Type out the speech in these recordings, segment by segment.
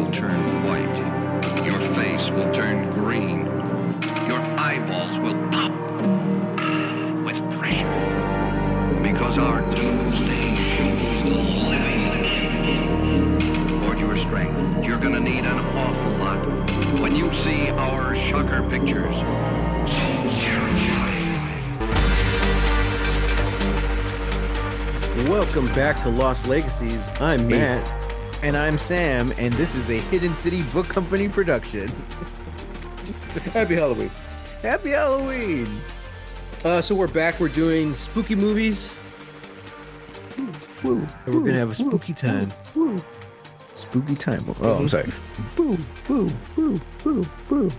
will turn white. Your face will turn green. Your eyeballs will pop with pressure. Because our doomsday shows the living. For your strength, you're gonna need an awful lot when you see our shocker pictures. So terrifying. Welcome back to Lost Legacies. I'm Matt. And I'm Sam, and this is a Hidden City Book Company production. Happy Halloween. Happy Halloween! So we're back. We're doing spooky movies. Woo, And we're going to have a spooky time. Spooky time. Oh, I'm sorry. Boo, boo, boo, boo, boo.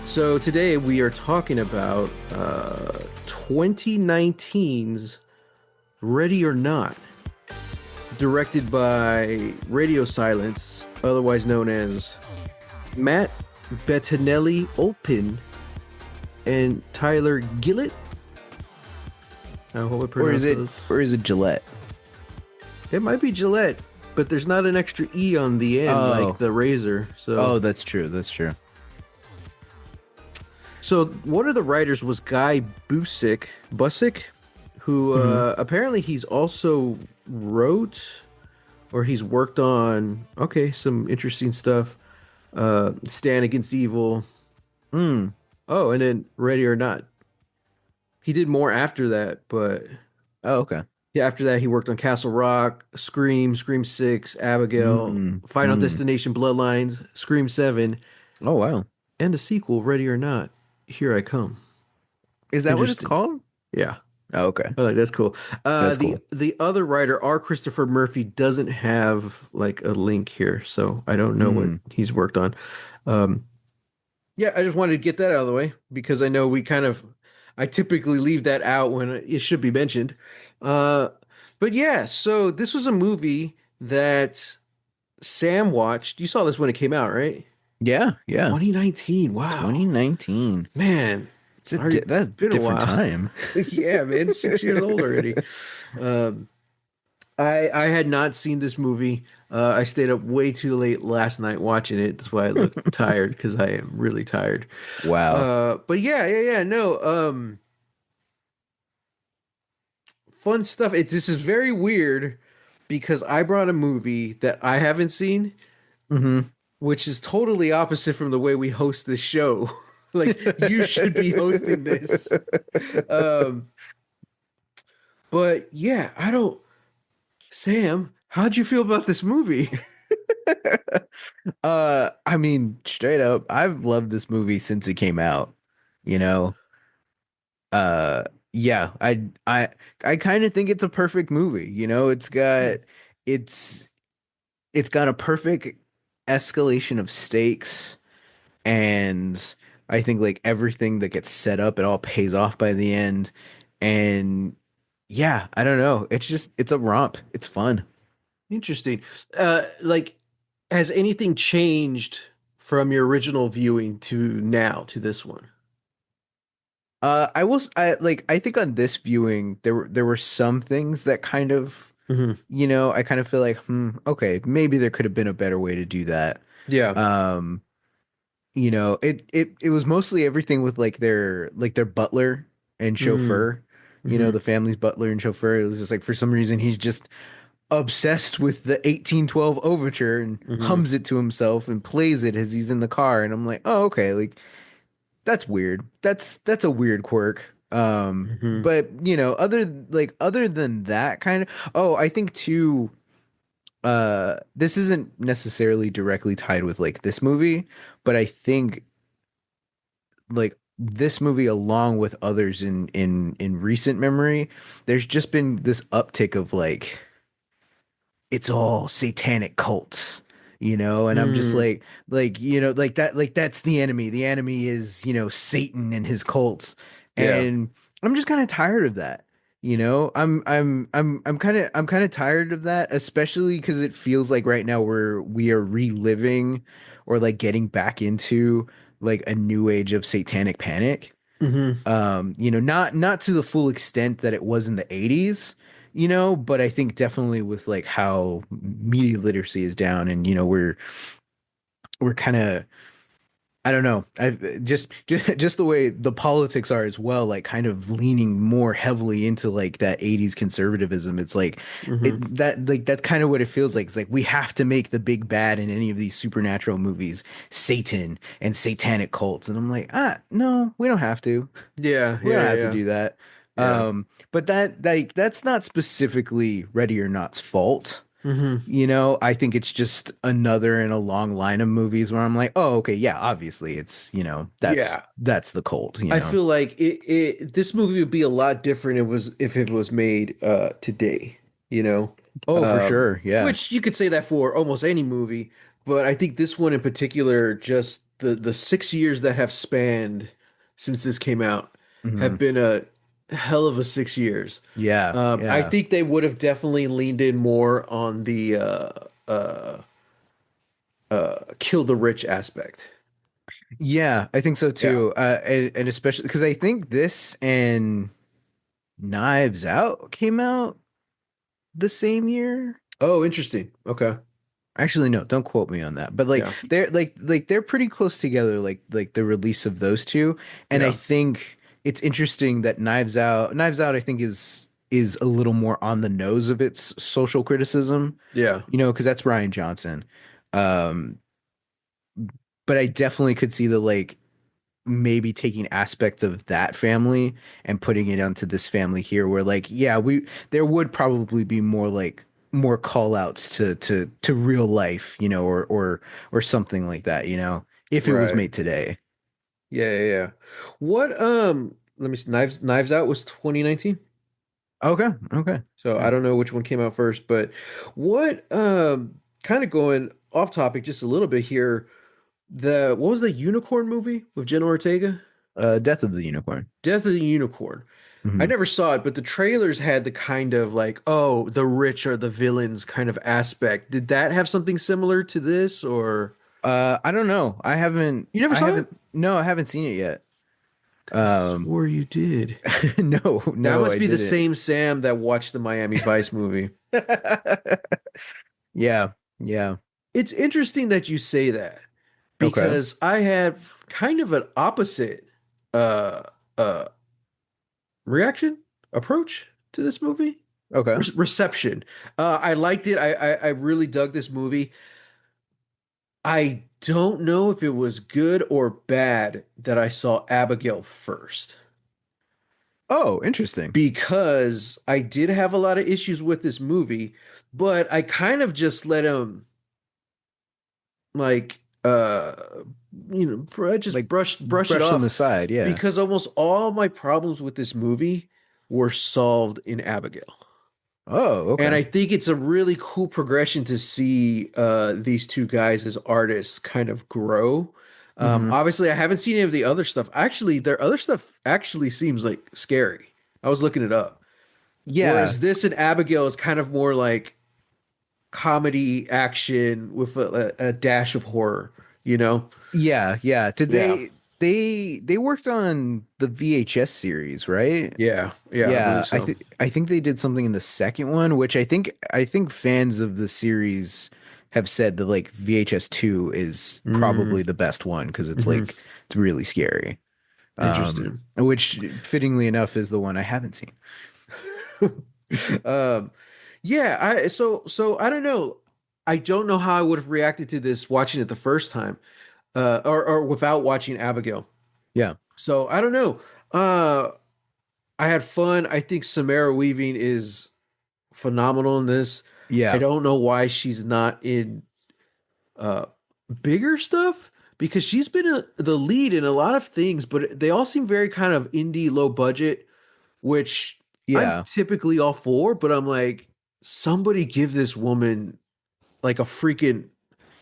So today we are talking about 2019's Ready or Not, directed by Radio Silence, otherwise known as Matt Bettinelli-Olpin and Tyler Gillett. I hope I pronounced those. Or is it Gillette? It might be Gillette, but there's not an extra E on the end like the razor. So that's true. That's true. So one of the writers was Guy Busick, who apparently he's also wrote or he's worked on some interesting stuff. Stand Against Evil. Oh, and then Ready or Not. He did more after that, but Okay. yeah, after that he worked on Castle Rock, Scream 6, Abigail, Final Destination Bloodlines, Scream 7. Oh, wow. And the sequel, Ready or Not, Here I Come. Is that what it's Interesting. called? Yeah. Oh, okay. I like that's cool. That's cool. The other writer, R. Christopher Murphy, doesn't have like a link here, so I don't know what he's worked on. Yeah, I just wanted to get that out of the way because I know I typically leave that out when it should be mentioned. But yeah, so this was a movie that Sam watched. You saw this when it came out, right? Yeah. 2019. Wow. 2019. Man. That's been a different while. time. Yeah, man, 6 years old already. I had not seen this movie. I stayed up way too late last night watching it. That's why I look tired because I am really tired. Wow. But no. Fun stuff. This is very weird because I brought a movie that I haven't seen, which is totally opposite from the way we host this show. Like, you should be hosting this. But yeah, Sam, how'd you feel about this movie? I mean, straight up, I've loved this movie since it came out, you know. Yeah, I kind of think it's a perfect movie, you know. It's got a perfect escalation of stakes, and I think like everything that gets set up, it all pays off by the end. And yeah, I don't know. It's a romp. It's fun. Interesting. Like, has anything changed from your original viewing to now to this one? I think on this viewing there were some things that kind of you know, I kind of feel like, okay, maybe there could have been a better way to do that. Yeah. You know, it was mostly everything with like their butler and chauffeur, you know, the family's butler and chauffeur. It was just like, for some reason, he's just obsessed with the 1812 overture and hums it to himself and plays it as he's in the car. And I'm like, oh, okay, like that's weird. That's a weird quirk. But you know, other than that kind of, I think too, this isn't necessarily directly tied with like this movie, but I think like this movie, along with others in recent memory, there's just been this uptick of like, it's all satanic cults, you know. And I'm just like, you know, like that's the enemy. The enemy is, you know, Satan and his cults. And I'm just kind of tired of that. You know, I'm kind of tired of that, especially because it feels like right now we are reliving or like getting back into like a new age of satanic panic. You know, not to the full extent that it was in the 80s, you know, but I think definitely with like how media literacy is down, and you know, we're we're kind of, I don't know. I just the way the politics are as well, like kind of leaning more heavily into like that 80s conservatism. It's like Hmm. that's kind of what it feels like. It's like we have to make the big bad in any of these supernatural movies Satan and satanic cults. And I'm like, no, we don't have to. Yeah, We don't yeah, have to yeah, do that. yeah. But that's not specifically Ready or Not's fault. Hmm. I think it's just another in a long line of movies where I'm like, oh, okay, yeah, obviously it's, that's Yeah. that's the cult. I feel like this movie would be a lot different if it was made today, you know. Oh, for sure. Yeah. Which you could say that for almost any movie, but I think this one in particular, just the 6 years that have spanned since this came out Hmm. have been a hell of a 6 years. Yeah. I Yeah. think they would have definitely leaned in more on the uh, kill the rich aspect. Yeah, I think so Yeah. too. And especially because I think this and Knives Out came out the same year. Oh, interesting. Okay. Actually, no, don't quote me on that. But like Yeah. they're pretty close together, like the release of those two. And I Yeah. think it's interesting that Knives Out, I think is a little more on the nose of its social criticism, Yeah. because that's Ryan Johnson. Um, but I definitely could see the like maybe taking aspects of that family and putting it onto this family here where like yeah we there would probably be more call outs to real life or something like that if it was Right. made today. Yeah, yeah, yeah. What let me see. Knives Out was 2019. Okay, okay. So I Yeah. don't know which one came out first, but what kind of going off topic just a little bit here. The what was the unicorn movie with Jenna Ortega? Death of the Unicorn. Death of the Unicorn. I Hmm. never saw it, but the trailers had the kind of like, oh, the rich are the villains kind of aspect. Did that have something similar to this or I don't know. I haven't you never I saw it? haven't no, I haven't seen it yet. I um swore you did. no, That no, must I be the didn't. same Sam that watched the Miami Vice movie. Yeah, yeah. It's interesting that you say that Okay, because I have kind of an opposite uh uh reaction approach to this movie. okay. Reception. I liked it. I really dug this movie. I don't know if it was good or bad that I saw Abigail first Oh, interesting. because I did have a lot of issues with this movie, but I kind of just let him like just Like brush it brush them off aside. Yeah. because almost all my problems with this movie were solved in Abigail. Oh, And okay. I think it's a really cool progression to see these two guys as artists kind of grow. Hmm. Obviously, I haven't seen any of the other stuff. Actually, their other stuff actually seems like scary. I was looking it up. Yeah. Whereas this and Abigail is kind of more like comedy action with a dash of horror, you know? Yeah. Yeah. Did Yeah. they worked on the VHS series, right? Yeah. Yeah, I believe Yeah. I so. think I think they did something in the second one, which I think fans of the series have said that like VHS 2 is Mm, probably the best one because it's hmm. like it's really scary. Interesting. Which fittingly enough is the one I haven't seen. Um, yeah, so I don't know. I don't know how I would have reacted to this watching it the first time, or without watching Abigail. Yeah. So I don't know. Uh, I had fun. I think Samara Weaving is phenomenal in this. I Yeah. don't know why she's not in uh bigger stuff because she's been the lead in a lot of things, but they all seem very kind of indie, low budget, which I'm Yeah. typically all for, but I'm like, somebody give this woman like a freaking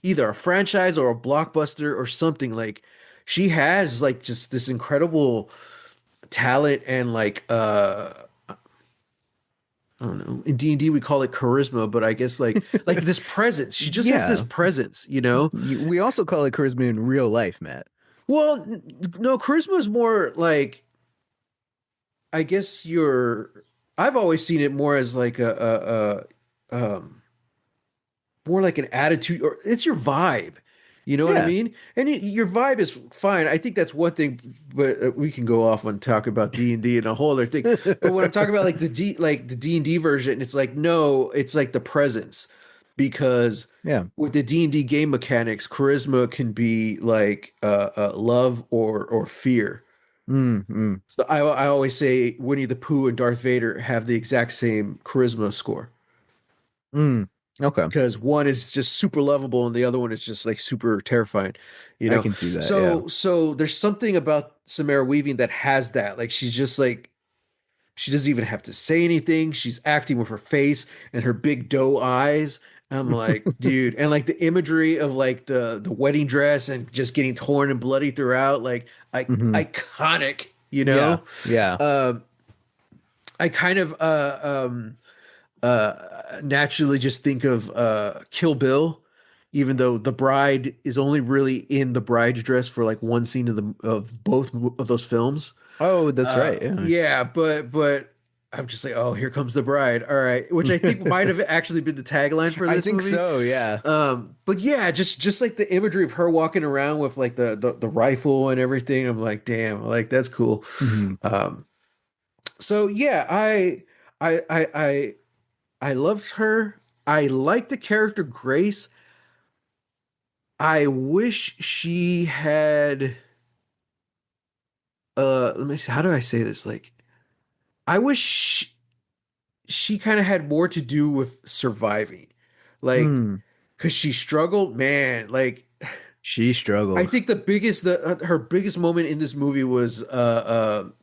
either a franchise or a blockbuster or something. Like she has like just this incredible talent and like I don't know. In D&D we call it charisma, but I guess like this presence. She just has this Yeah. presence, you know? We also call it charisma in real life, Matt. Well, no, charisma is more like I guess you're I've always seen it more as like a more like an attitude or it's your vibe. You know what I Yeah. mean? And your vibe is fine. I think that's one thing, but we can go off and talk about D&D and a whole other thing. But when I'm talking about like the D&D version, it's like no, it's like the presence because Yeah. with the D&D game mechanics, charisma can be like love or fear. Mm, mm, So I always say Winnie the Pooh and Darth Vader have the exact same charisma score mm. Okay. because one is just super lovable and the other one is just like super terrifying, you I know. can see that. Yeah. So there's something about Samara Weaving that has that. Like she's just like she doesn't even have to say anything. She's acting with her face and her big doe eyes. I'm like, dude, and like the imagery of like the wedding dress and just getting torn and bloody throughout, like Hmm. iconic, you Yeah. know. Yeah. Um, I kind of naturally just think of Kill Bill, even though the bride is only really in the bride's dress for like one scene of both of those films. Oh, that's right. Yeah. Yeah, but I'm just like, oh, here comes the bride. All right, which I think might have actually been the tagline for I this think movie. so. Yeah. But yeah, just like the imagery of her walking around with like the rifle and everything. I'm like, damn, like that's cool. Hmm. Um, so yeah, I I I I loved her. I like the character Grace. I wish she had let me see, how do I say this? Like I wish she kind of had more to do with surviving. Like Mm. cuz she struggled, man, like She I struggled. think the her biggest moment in this movie was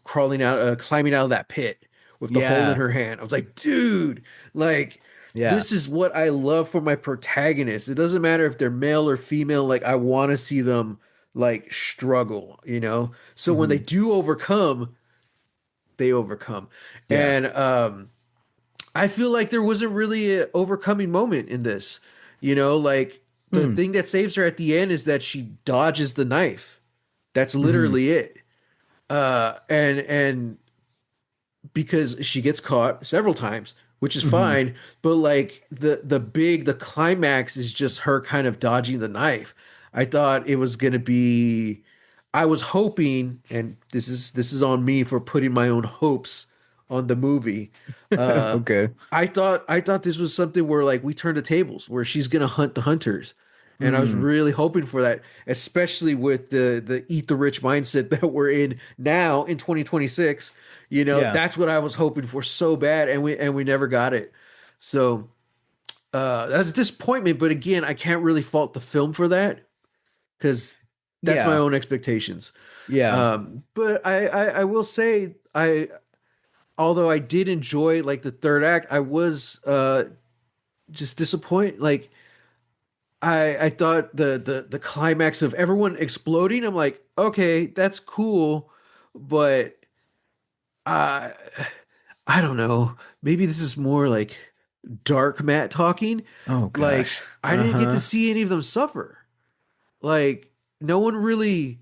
crawling out climbing out of that pit with the hole in Yeah. her hand. I was like, dude, like Yeah. this is what I love for my protagonists. It doesn't matter if they're male or female, like I want to see them like struggle, you know? So when they Hmm. do overcome, they overcome. Yeah. And I feel like there wasn't really an overcoming moment in this. You know, like the Mm. thing that saves her at the end is that she dodges the knife. That's Hmm. literally it. And because she gets caught several times, which is Hmm. fine, but like the climax is just her kind of dodging the knife. I thought it was gonna be I was hoping, and this is on me for putting my own hopes on the movie. Uh Okay. I thought this was something where like we turn the tables, where she's gonna hunt the hunters. And I was Mm. really hoping for that, especially with the eat the rich mindset that we're in now in 2026. You know, Yeah. that's what I was hoping for so bad, and we never got it. So that's a disappointment. But again, I can't really fault the film for that because that's my Yeah. own expectations. Yeah. But I will say although I did enjoy like the third act, I was just disappointed. Like I thought the climax of everyone exploding, I'm like, okay, that's cool, but uh I don't know. Maybe this is more like dark Matt talking. Oh Like gosh. I didn't get to Uh-huh. see any of them suffer. Like no one really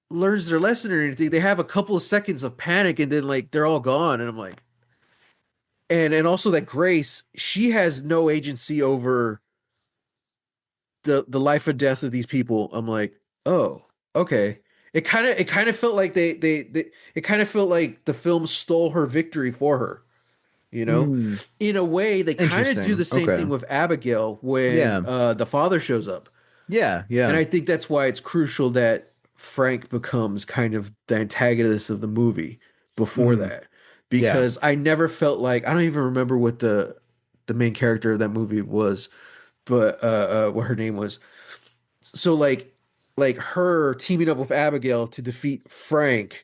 learns their lesson or anything. They have a couple of seconds of panic and then like they're all gone. And I'm like, and also that Grace, she has no agency over the life or death of these people. I'm like, oh, okay. It kind of felt like they it kind of felt like the film stole her victory for her. You know, Mm. in a way, they kind of do Interesting. the same Okay. thing with Abigail when Yeah. the father shows up, Yeah. and Yeah. I think that's why it's crucial that Frank becomes kind of the antagonist of the movie before Hmm. that, Yeah. because I never felt like I don't even remember what the main character of that movie was, but what her name was. So like her teaming up with Abigail to defeat Frank,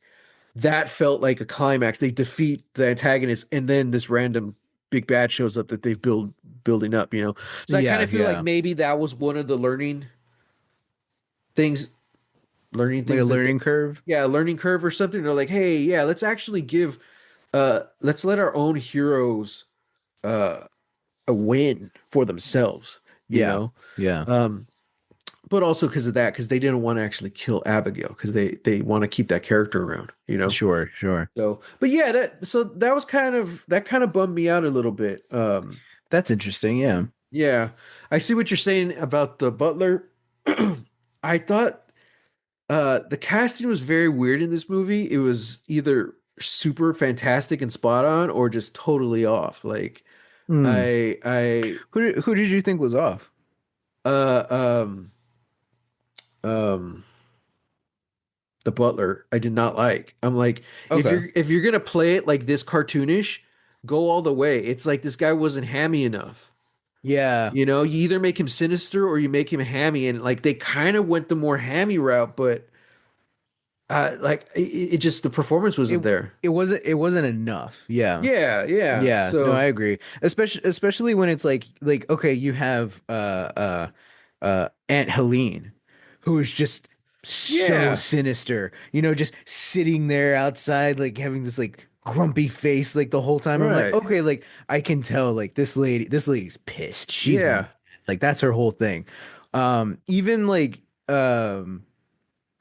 that felt like a climax. They defeat the antagonist, and then this random big bad shows up that they've building up, you know. So I kind Yeah. of feel like Yeah. maybe that was one of the things, learning Like a things that they, learning curve. yeah, learning curve or something. They're like, hey, yeah, let's actually give, let's let our own heroes, uh, a win for themselves, you Yeah. know. Yeah. Um, but also because of that, because they didn't want to actually kill Abigail, because they want to keep that character around, you know. Sure. Sure. So, but yeah, that was kind of that kind of bummed me out a little bit. That's interesting. Yeah. Yeah, I see what you're saying about the butler. I thought the casting was very weird in this movie. It was either super fantastic and spot on or just totally off. Like Hmm. I Who did you think was off? uh um the butler I did not like. I'm like, Okay. if you're gonna play it like this cartoonish, go all the way. It's like this guy wasn't hammy enough. Yeah. You know, you either make him sinister or you make him hammy, and like they kind of went the more hammy route, but like it just the performance wasn't It there. it wasn't enough. Yeah. Yeah, yeah. Yeah, no, I So agree. Especially when it's like okay, you have Aunt Helene, who is just so yeah, sinister, just sitting there outside, like having this like grumpy face like the whole time. I'm like, right. okay, like I can tell like this lady's pissed. She's Yeah. mad. Like that's her whole thing. Even like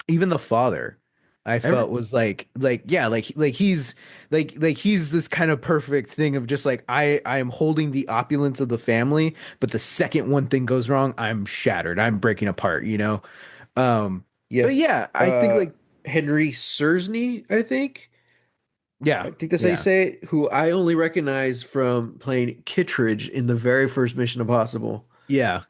even the father I Every, felt was like yeah like he's this kind of perfect thing of just like I am holding the opulence of the family, but the second one thing goes wrong, I'm shattered, I'm breaking apart. But yes. yeah, I think like Henry Sursney, yeah, I think that's how you yeah, say it, who I only recognize from playing Kittredge in the very first Mission Impossible. yeah,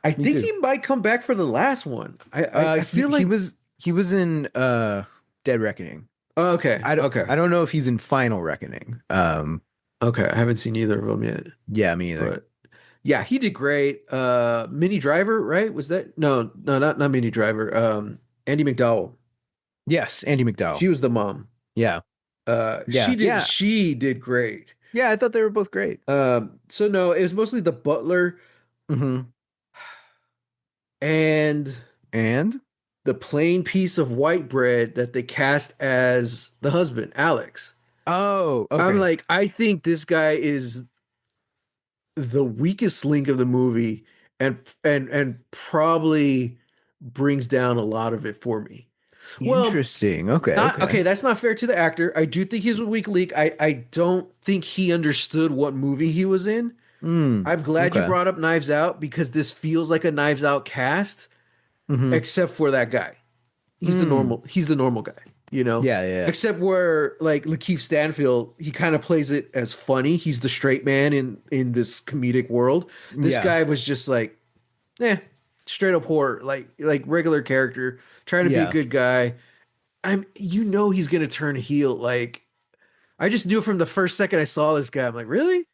I me think too. he might come back for the last one. I He feel he like was he was in Dead Reckoning. oh, okay, okay. I don't know if he's in Final Reckoning. Okay, I haven't seen either of them yet, Yeah, me either. but yeah, he did great. Minnie Driver, right? Was that no, not Minnie Driver. Andy McDowell. Yes, Andy McDowell. She was the mom. Yeah, She yeah, did yeah, she did great. yeah. I thought they were both great. So no, it was mostly the butler Hmm. and And the plain piece of white bread that they cast as the husband, Alex. oh, I'm okay. like, I think this guy is the weakest link of the movie and probably brings down a lot of it for me. Well, Interesting. Okay, not okay. okay, that's not fair to the actor. I do think he's a weak link. I don't think he understood what movie he was in. Mm, I'm glad you okay. brought up Knives Out because this feels like a Knives Out cast, Mm-hmm. except for that guy. Mm. He's the normal guy, you know? Yeah, yeah, Except where like Lakeith Stanfield, he kind of plays it as funny. He's the straight man in this comedic world. This yeah. guy was just like, eh, straight up horror, like regular character, trying to be a Yeah. good guy. He's gonna turn heel. Like I just knew from the first second I saw this guy. I'm like, really?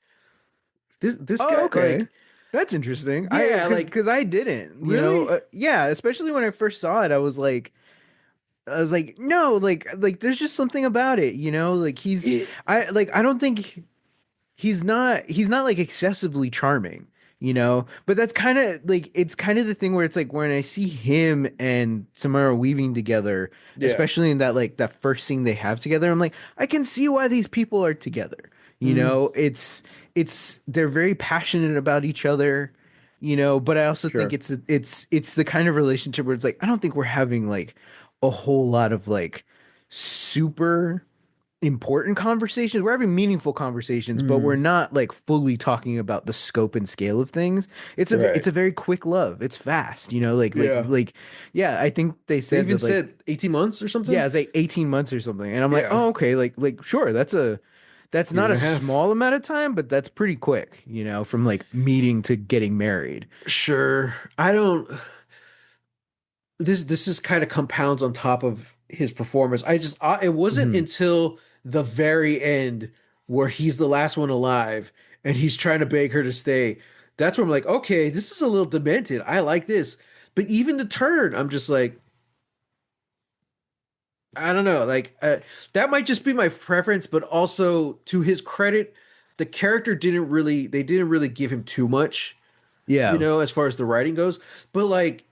This Oh, guy, okay. That's interesting. I yeah, like cuz I didn't, really? yeah, especially when I first saw it, I was like, no, like there's just something about it, like It, I don't think he's not like excessively charming, but that's kind of like it's kind of the thing where it's like when I see him and Samara Weaving together, yeah. especially in that like that first scene they have together, I'm like I can see why these people are together. Mm, It's they're very passionate about each other, but I also think sure. it's the kind of relationship where it's like I don't think we're having like a whole lot of like super important conversations. We're having meaningful conversations, but we're Mm, not like fully talking about the scope and scale of things. right. It's a very quick love. It's fast, Yeah. yeah, I think they They said even that like said 18 months or yeah, something? it's like 18 months or something. And I'm like, Yeah. "Oh, okay, like sure, that's Year not and a a half. small amount of time, but that's pretty quick, from like meeting to getting married." Sure. I don't this is kind of compounds on top of his performance. It wasn't Mhm. until the very end where he's the last one alive and he's trying to beg her to stay. That's where I'm like, okay, this is a little demented. I like this. But even the turn, I'm just like, I don't know. Like that might just be my preference, but also to his credit, the character they didn't really give him too much, Yeah. as far as the writing goes. But like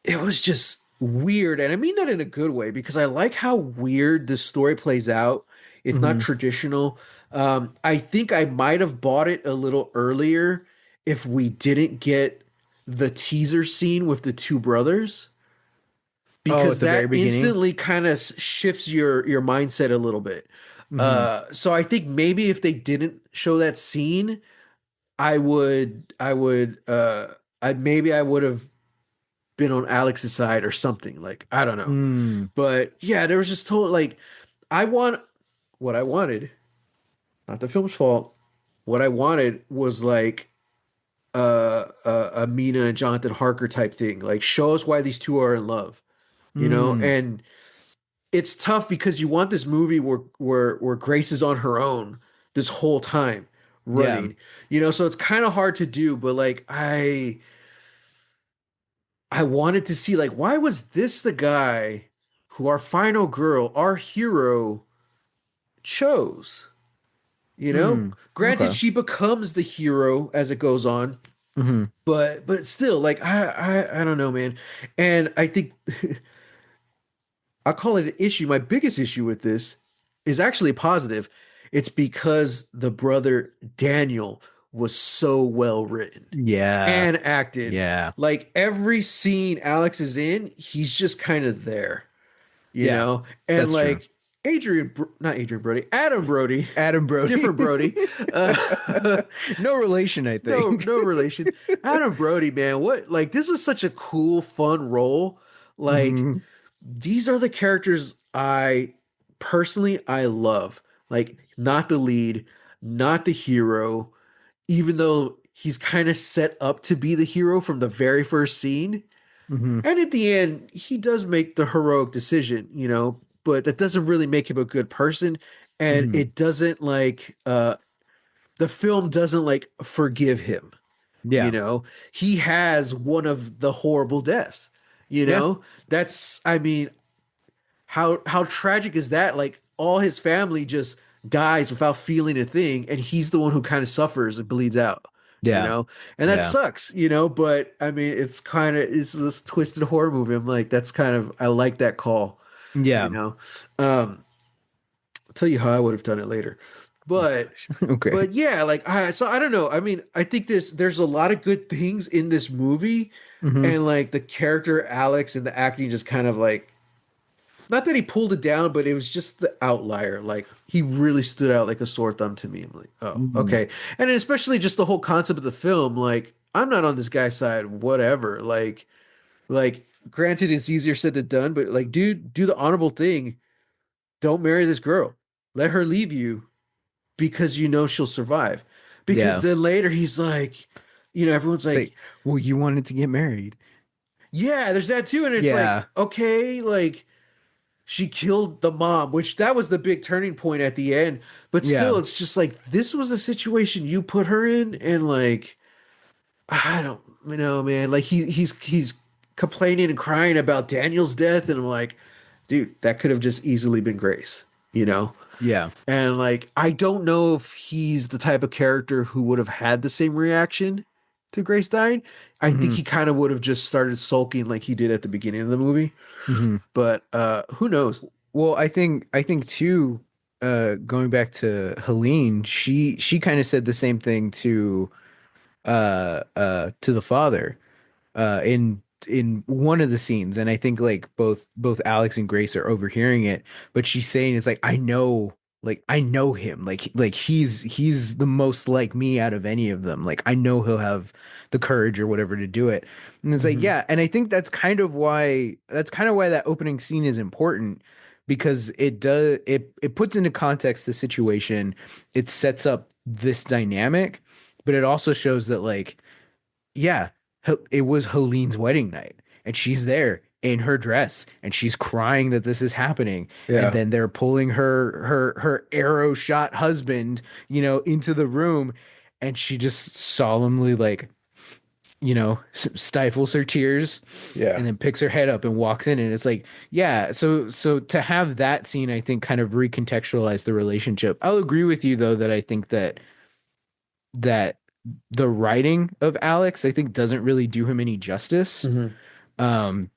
it was just weird. And I mean that in a good way because I like how weird this story plays out. It's not Hmm. traditional. I think I might have bought it a little earlier if we didn't get the teaser scene with the two brothers Oh, at because the very that beginning. instantly kind of shifts your mindset a little bit. Hmm. So I think maybe if they didn't show that scene, I would have been on Alex's side or something. Like, I don't know. Mm, But yeah, there was just total like I want what I wanted, not the film's fault. What I wanted was like a Mina and Jonathan Harker type thing. Like show us why these two are in love, you know? mm, And it's tough because you want this movie where Grace is on her own this whole time yeah. running. You know, so it's kind of hard to do, but like I wanted to see like why was this the guy who our final girl, our hero chose? You know, Mm, granted okay. she becomes the hero as it goes on, Hmm. but still like I don't know, man. And I think I'll call it an issue. My biggest issue with this is actually positive. It's because the brother Daniel was so well written Yeah. and acted. Yeah. Like every scene Alex is in, he's just kind of there, you Yeah. know? And That's true. like not Adrian Brody, Adam Brody, Adam Brody. different Brody. No relation, I think. No relation. Adam Brody, man, what like this is such a cool, fun role. Like Hmm. these are the characters I love. Like not the lead, not the hero, even though he's kind of set up to be the hero from the very first scene. Hmm. And at the end, he does make the heroic decision, you know, but that doesn't really make him a good person. And Hmm. it doesn't like the film doesn't like forgive him, you Yeah. know. He has one of the horrible deaths, you Yeah. know. That's I mean, how tragic is that? Like all his family just dies without feeling a thing, and he's the one who kind of suffers and bleeds out, you Yeah. know? And that Yeah. sucks, you know, but I mean it's this twisted horror movie. I'm like, that's kind of I like that call, you Yeah. know. I'll tell you how I would have done it later. Oh But gosh. Okay. yeah, like I don't know. I mean, I think there's a lot of good things in this movie, Hmm. and like the character Alex and the acting just kind of like not that he pulled it down, but it was just the outlier. Like he really stood out like a sore thumb to me. I'm like, oh, Hmm. okay. And then especially just the whole concept of the film, like I'm not on this guy's side, whatever. Like granted it's easier said than done, but like dude, do the honorable thing. Don't marry this girl. Let her leave you because you know she'll survive. Because Yeah. then later he's like, you know, everyone's It's like, like, well, you wanted to get married. yeah, there's that too. And it's like, Yeah. okay, like she killed the mom, which that was the big turning point at the end. But Yeah. still, it's just like this was the situation you put her in, and like I don't you know, man. Like he's complaining and crying about Daniel's death, and I'm like, dude, that could have just easily been Grace, you know? Yeah. And like I don't know if he's the type of character who would have had the same reaction to Grace dying. I think Hmm. he kind of would have just started sulking like he did at the beginning of the movie. Hmm. But who knows? Well, I think too, going back to Helene, she kind of said the same thing to the father in one of the scenes, and I think like both Alex and Grace are overhearing it, but she's saying it's like I know him, like he's the most like me out of any of them, like I know he'll have the courage or whatever to do it. And it's like, Hmm. yeah, and I think that's kind of why that opening scene is important, because it puts into context the situation, it sets up this dynamic, but it also shows that like, yeah, it was Helene's wedding night, and she's there in her dress, and she's crying that this is happening, and Yeah. then they're pulling her arrow shot husband, into the room, and she just solemnly, like, stifles her tears, Yeah. and then picks her head up and walks in, and it's like, yeah, so to have that scene, I think, kind of recontextualize the relationship. I'll agree with you though, that I think that the writing of Alex, I think, doesn't really do him any justice. Hmm. Um,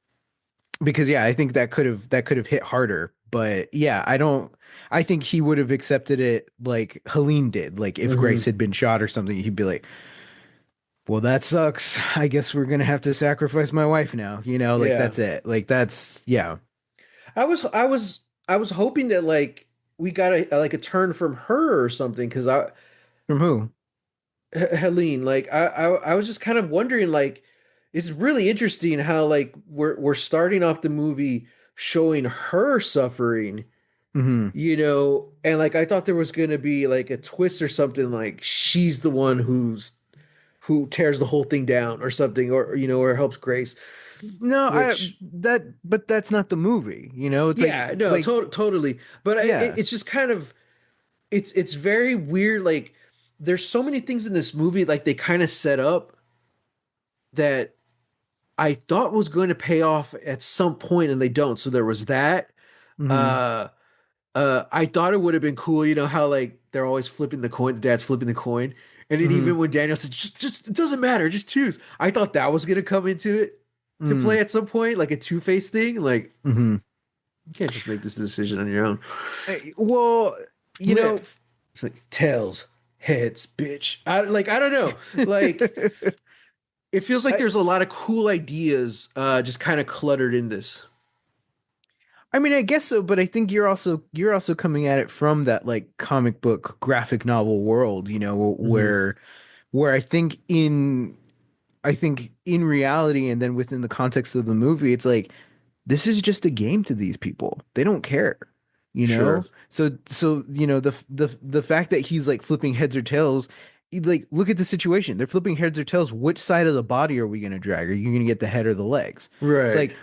because yeah, I think that could have hit harder. But yeah, I think he would have accepted it like Helene did. Like if Grace Hmm. had been shot or something, he'd be like, well, that sucks. I guess we're gonna have to sacrifice my wife now. Like Yeah. that's it. Like that's, yeah. I was hoping that like we got like a turn from her or something because I From who? Helene, like I was just kind of wondering, like it's really interesting how like we're starting off the movie showing her suffering, Hmm. and like I thought there was gonna be like a twist or something, like she's the one who tears the whole thing down or something, or helps Grace, No, which but that's not the movie. It's yeah, no, totally. But yeah. it's just kind of it's very weird. Like there's so many things in this movie like they kind of set up that I thought was going to pay off at some point and they don't. So there was that. Hmm. Uh I thought it would have been cool, how like they're always flipping the coin, the dad's flipping the coin. And then Hmm. even when Daniel said, just it doesn't matter, just choose. I thought that was gonna come into it to Hmm. play at some point, like a two-face thing. Like, Hmm. you can't just make this decision on your own. Well, you know, Flip. It's like tails, heads, bitch. I don't know. Like it feels like I, there's a lot of cool ideas just kind of cluttered in this. I mean, I guess so, but I think you're also coming at it from that like comic book graphic novel world, Hmm. where I think in reality and then within the context of the movie, it's like this is just a game to these people. They don't care, you Sure. know? So the fact that he's like flipping heads or tails, like look at the situation. They're flipping heads or tails. Which side of the body are we going to drag? Are you going to get the head or the legs? It's Right.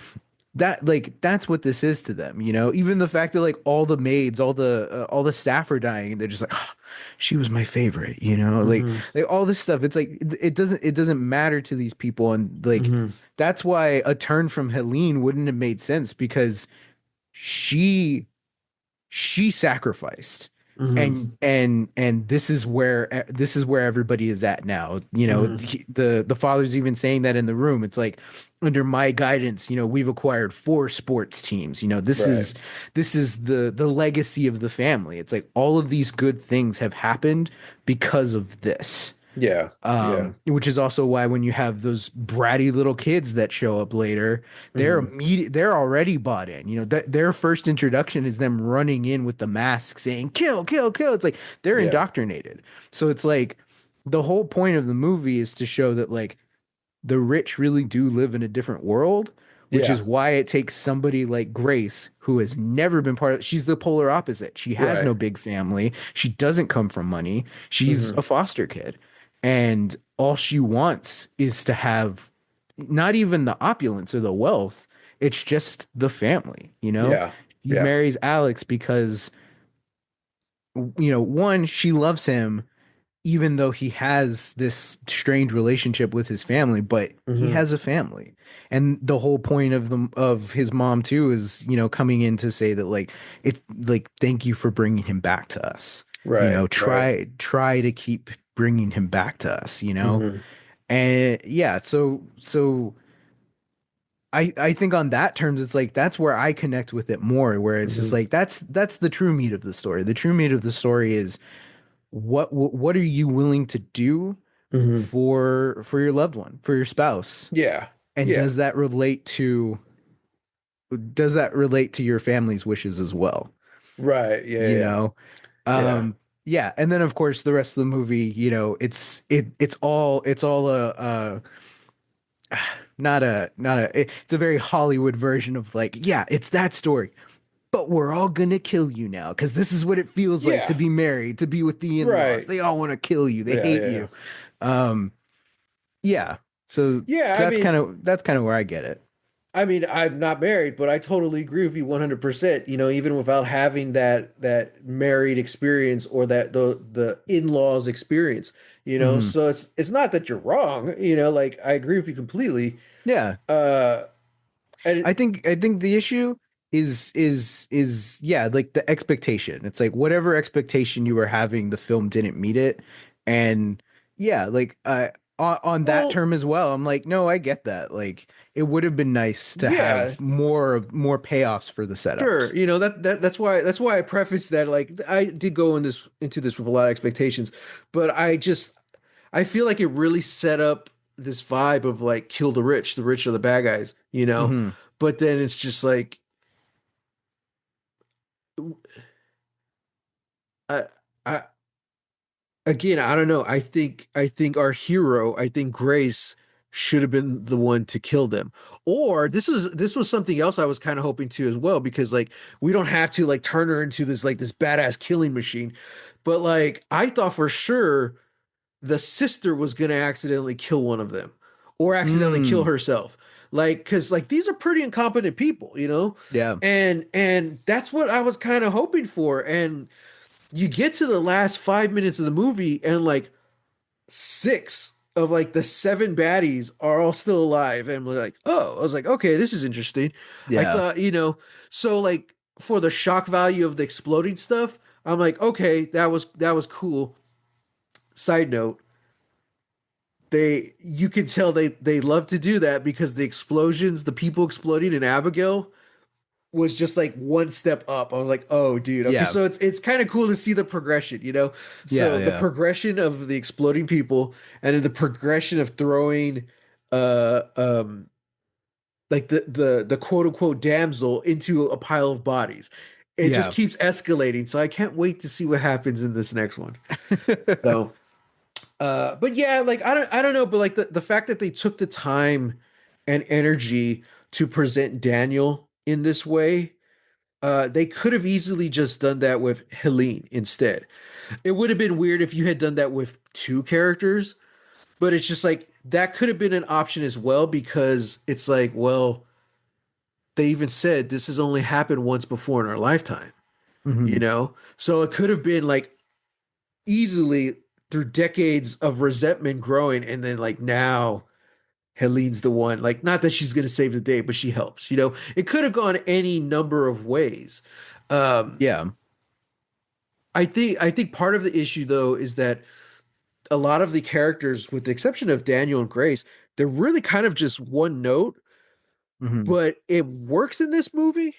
that's what this is to them, even the fact that like all the maids, all the staff are dying and they're just like, "Oh, she was my favorite," Hmm. like all this stuff. It's like it doesn't matter to these people, and like Hmm. that's why a turn from Helene wouldn't have made sense because she she sacrificed, Hmm. and this is where everybody is at now. Hmm. The father's even saying that in the room. It's like, under my guidance, we've acquired 4 sports teams. this Right. is this is the legacy of the family. It's like all of these good things have happened because of this. Yeah. Yeah. Which is also why when you have those bratty little kids that show up later, Hmm. they're already bought in. That their first introduction is them running in with the mask saying "kill, kill, kill." It's like they're Yeah. indoctrinated. So it's like the whole point of the movie is to show that like the rich really do live in a different world, which Yeah. is why it takes somebody like Grace, who has never been part of, she's the polar opposite. She has Right. no big family. She doesn't come from money. She's Hmm. a foster kid. And all she wants is to have not even the opulence or the wealth. It's just the family. Yeah. She Yeah. marries Alex because, one, she loves him even though he has this strange relationship with his family, but he Hmm. has a family. And the whole point of his mom too is, coming in to say that like it's like thank you for bringing him back to us. Right. Right. Try to keep bringing him back to us. Hmm. And yeah, so I think on that terms it's like that's where I connect with it more, where it's just Hmm. like that's the true meat of the story. The true meat of the story is what are you willing to do Hmm. for your loved one, for your spouse? Yeah. And Yeah. does that relate to your family's wishes as well? Right. Yeah. You Yeah. know? Yeah. Yeah, and then of course the rest of the movie, it's all a it's a very Hollywood version of like, yeah, it's that story. But we're all gonna kill you now because this is what it feels like to Yeah. be married, to be with the in-laws. Right. They all want to kill you. They Yeah. hate Yeah. you. Um, yeah. So Yeah. that's kind of where I get it. I mean, I'm not married, but I totally agree with you 100%. Even without having that married experience or that the in-laws experience. Hmm. So it's not that you're wrong. Like I agree with you completely. Yeah. Uh, and I think the issue is yeah, like the expectation. It's like whatever expectation you were having, the film didn't meet it. And yeah, like on that well, term as well, I'm like, no, I get that. Like it would have been nice to yeah, have more payoffs for the sure. setups. That's why I preface that like I did go into this with a lot of expectations, but I feel like it really set up this vibe of like kill the rich are the bad guys. Hmm. But then it's just like I I again, I don't know. I think our hero, I think Grace should have been the one to kill them. Or this was something else I was kind of hoping to as well, because like we don't have to like turn her into this badass killing machine. But like I thought for sure the sister was gonna accidentally kill one of them or accidentally kill Mm, herself. Like, because like these are pretty incompetent people, you know? yeah. And that's what I was kind of hoping for. And you get to the last 5 minutes of the movie, and like six of like the seven baddies are all still alive. And we're like, oh, I was like, okay, this is interesting. I Yeah. thought, so like for the shock value of the exploding stuff, I'm like, okay, that was cool. Side note, you could tell they love to do that because the explosions, the people exploding in Abigail was just like one step up. I was like, oh, dude. Okay, Yeah. so it's kind of cool to see the progression, you know? Yeah. So the Yeah. progression of the exploding people, and then the progression of throwing uh um like the quote unquote damsel into a pile of bodies. It just Yeah. keeps escalating. So I can't wait to see what happens in this next one. So but yeah, like I don't know, but like the fact that they took the time and energy to present Daniel in this way, they could have easily just done that with Helene instead. It would have been weird if you had done that with two characters, but it's just like that could have been an option as well, because it's like, well, they even said this has only happened once before in our lifetime, you Hmm. know? So it could have been like easily through decades of resentment growing, and then like now Helene's the one, like not that she's gonna save the day, but she helps, you know? It could have gone any number of ways. Um, Yeah. I think part of the issue though is that a lot of the characters, with the exception of Daniel and Grace, they're really kind of just one note, Hmm. but it works in this movie,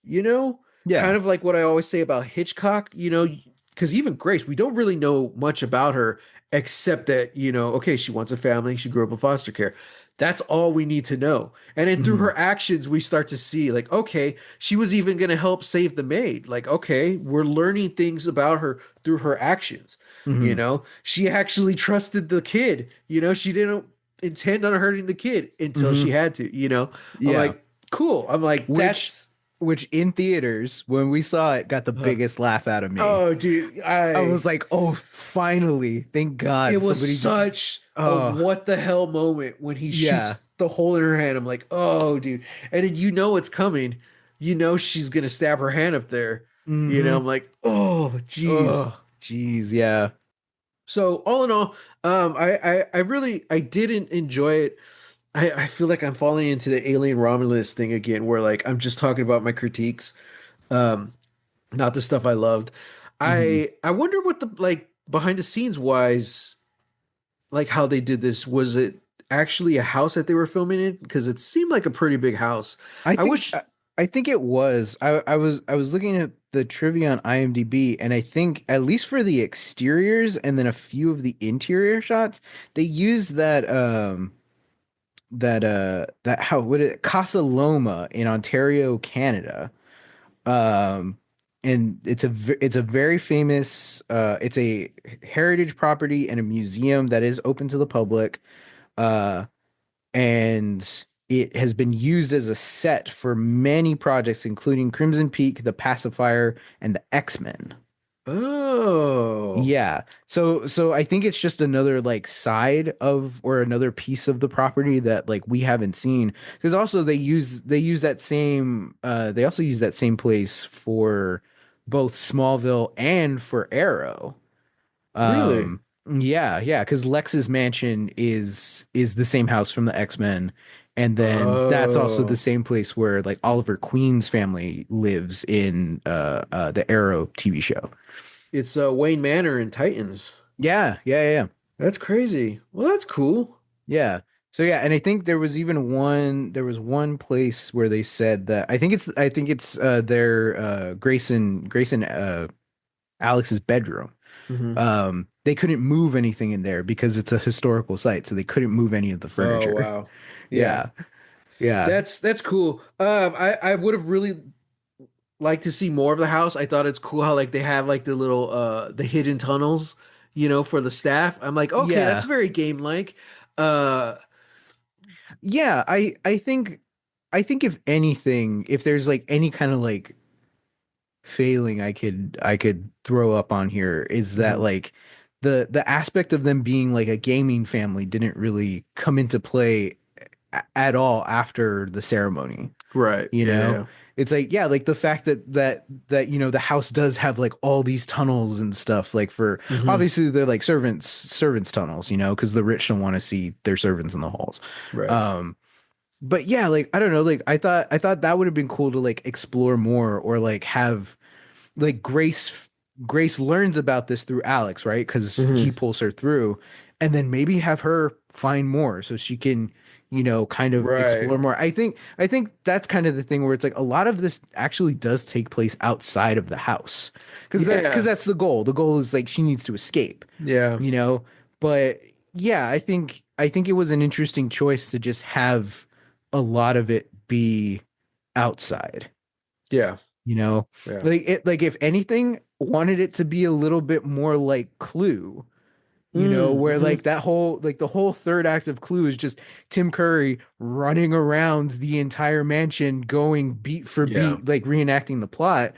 you know? Yeah. Kind of like what I always say about Hitchcock, because even Grace, we don't really know much about her except that, okay, she wants a family, she grew up in foster care. That's all we need to know. And then through Hmm. her actions, we start to see, like, okay, she was even going to help save the maid. Like, okay, we're learning things about her through her actions. Hmm. She actually trusted the kid. She didn't intend on hurting the kid until she Hmm. had to. I'm Yeah. like, cool. I'm like, Which, that's which in theaters, when we saw it, got the uh, biggest laugh out of me. oh, dude, I was like, oh, finally, thank it God, was somebody just, such a oh, what the hell moment when he yeah. shoots the hole in her hand. I'm like, oh, dude, and then it's coming. She's gonna stab her hand up there. Hmm. I'm like, oh, jeez. Oh, geez, yeah. So all in all, I really I didn't enjoy it. I feel like I'm falling into the Alien Romulus thing again, where like I'm just talking about my critiques. Um, not the stuff I loved. Hmm. I wonder what the like behind the scenes wise, like how they did this. Was it actually a house that they were filming in? Because it seemed like a pretty big house. I I think wish. I think it was. I was looking at the trivia on IMDb, and I think at least for the exteriors and then a few of the interior shots, they used that how would it Casa Loma in Ontario, Canada. Um and it's a very famous it's a heritage property and a museum that is open to the public. Uh and it has been used as a set for many projects, including Crimson Peak, The Pacifier, and the X-Men. Oh, Yeah. So I think it's just another like side of or another piece of the property that like we haven't seen. Because also they use that same they also use that same place for both Smallville and for Arrow. really? Yeah, yeah, because Lex's mansion is the same house from the X-Men, and then that's also the Oh, same place where like Oliver Queen's family lives in the Arrow TV show. it's Wayne Manor in Titans. Yeah, yeah, yeah, That's crazy. Well, that's cool. yeah. So yeah, and I think there was one place where they said that I think it's their Grayson Alex's bedroom. Hmm. They couldn't move anything in there because it's a historical site, so they couldn't move any of the Oh, furniture. wow. Yeah. Yeah, yeah. That's cool. I would have really liked to see more of the house. I thought it's cool how like they have like the little the hidden tunnels, for the staff. I'm like, okay, that's Yeah. very game like. Uh, Yeah, I think if anything, if there's like any kind of like failing I could throw up on here is that mhm. like the aspect of them being like a gaming family didn't really come into play at all after the ceremony. Right. You Yeah. know, Yeah. it's like, yeah, like the fact that the house does have like all these tunnels and stuff, like for Hmm. obviously they're like servants tunnels, because the rich don't want to see their servants in the halls. Right. um but yeah, like I don't know, like I thought that would have been cool to like explore more, or like have like Grace learns about this through Alex, right? Because he Hmm. pulls her through, and then maybe have her find more so she can, kind of Right. explore more. I think that's kind of the thing where it's like a lot of this actually does take place outside of the house, because Yeah. that's the goal. The goal is like she needs to escape, Yeah. you know. But yeah, I think it was an interesting choice to just have a lot of it be outside. Yeah. You know, Yeah. like if anything, wanted it to be a little bit more like Clue, where Mm-hmm. like that whole like the whole third act of Clue is just Tim Curry running around the entire mansion, going beat for Yeah. beat, like reenacting the plot.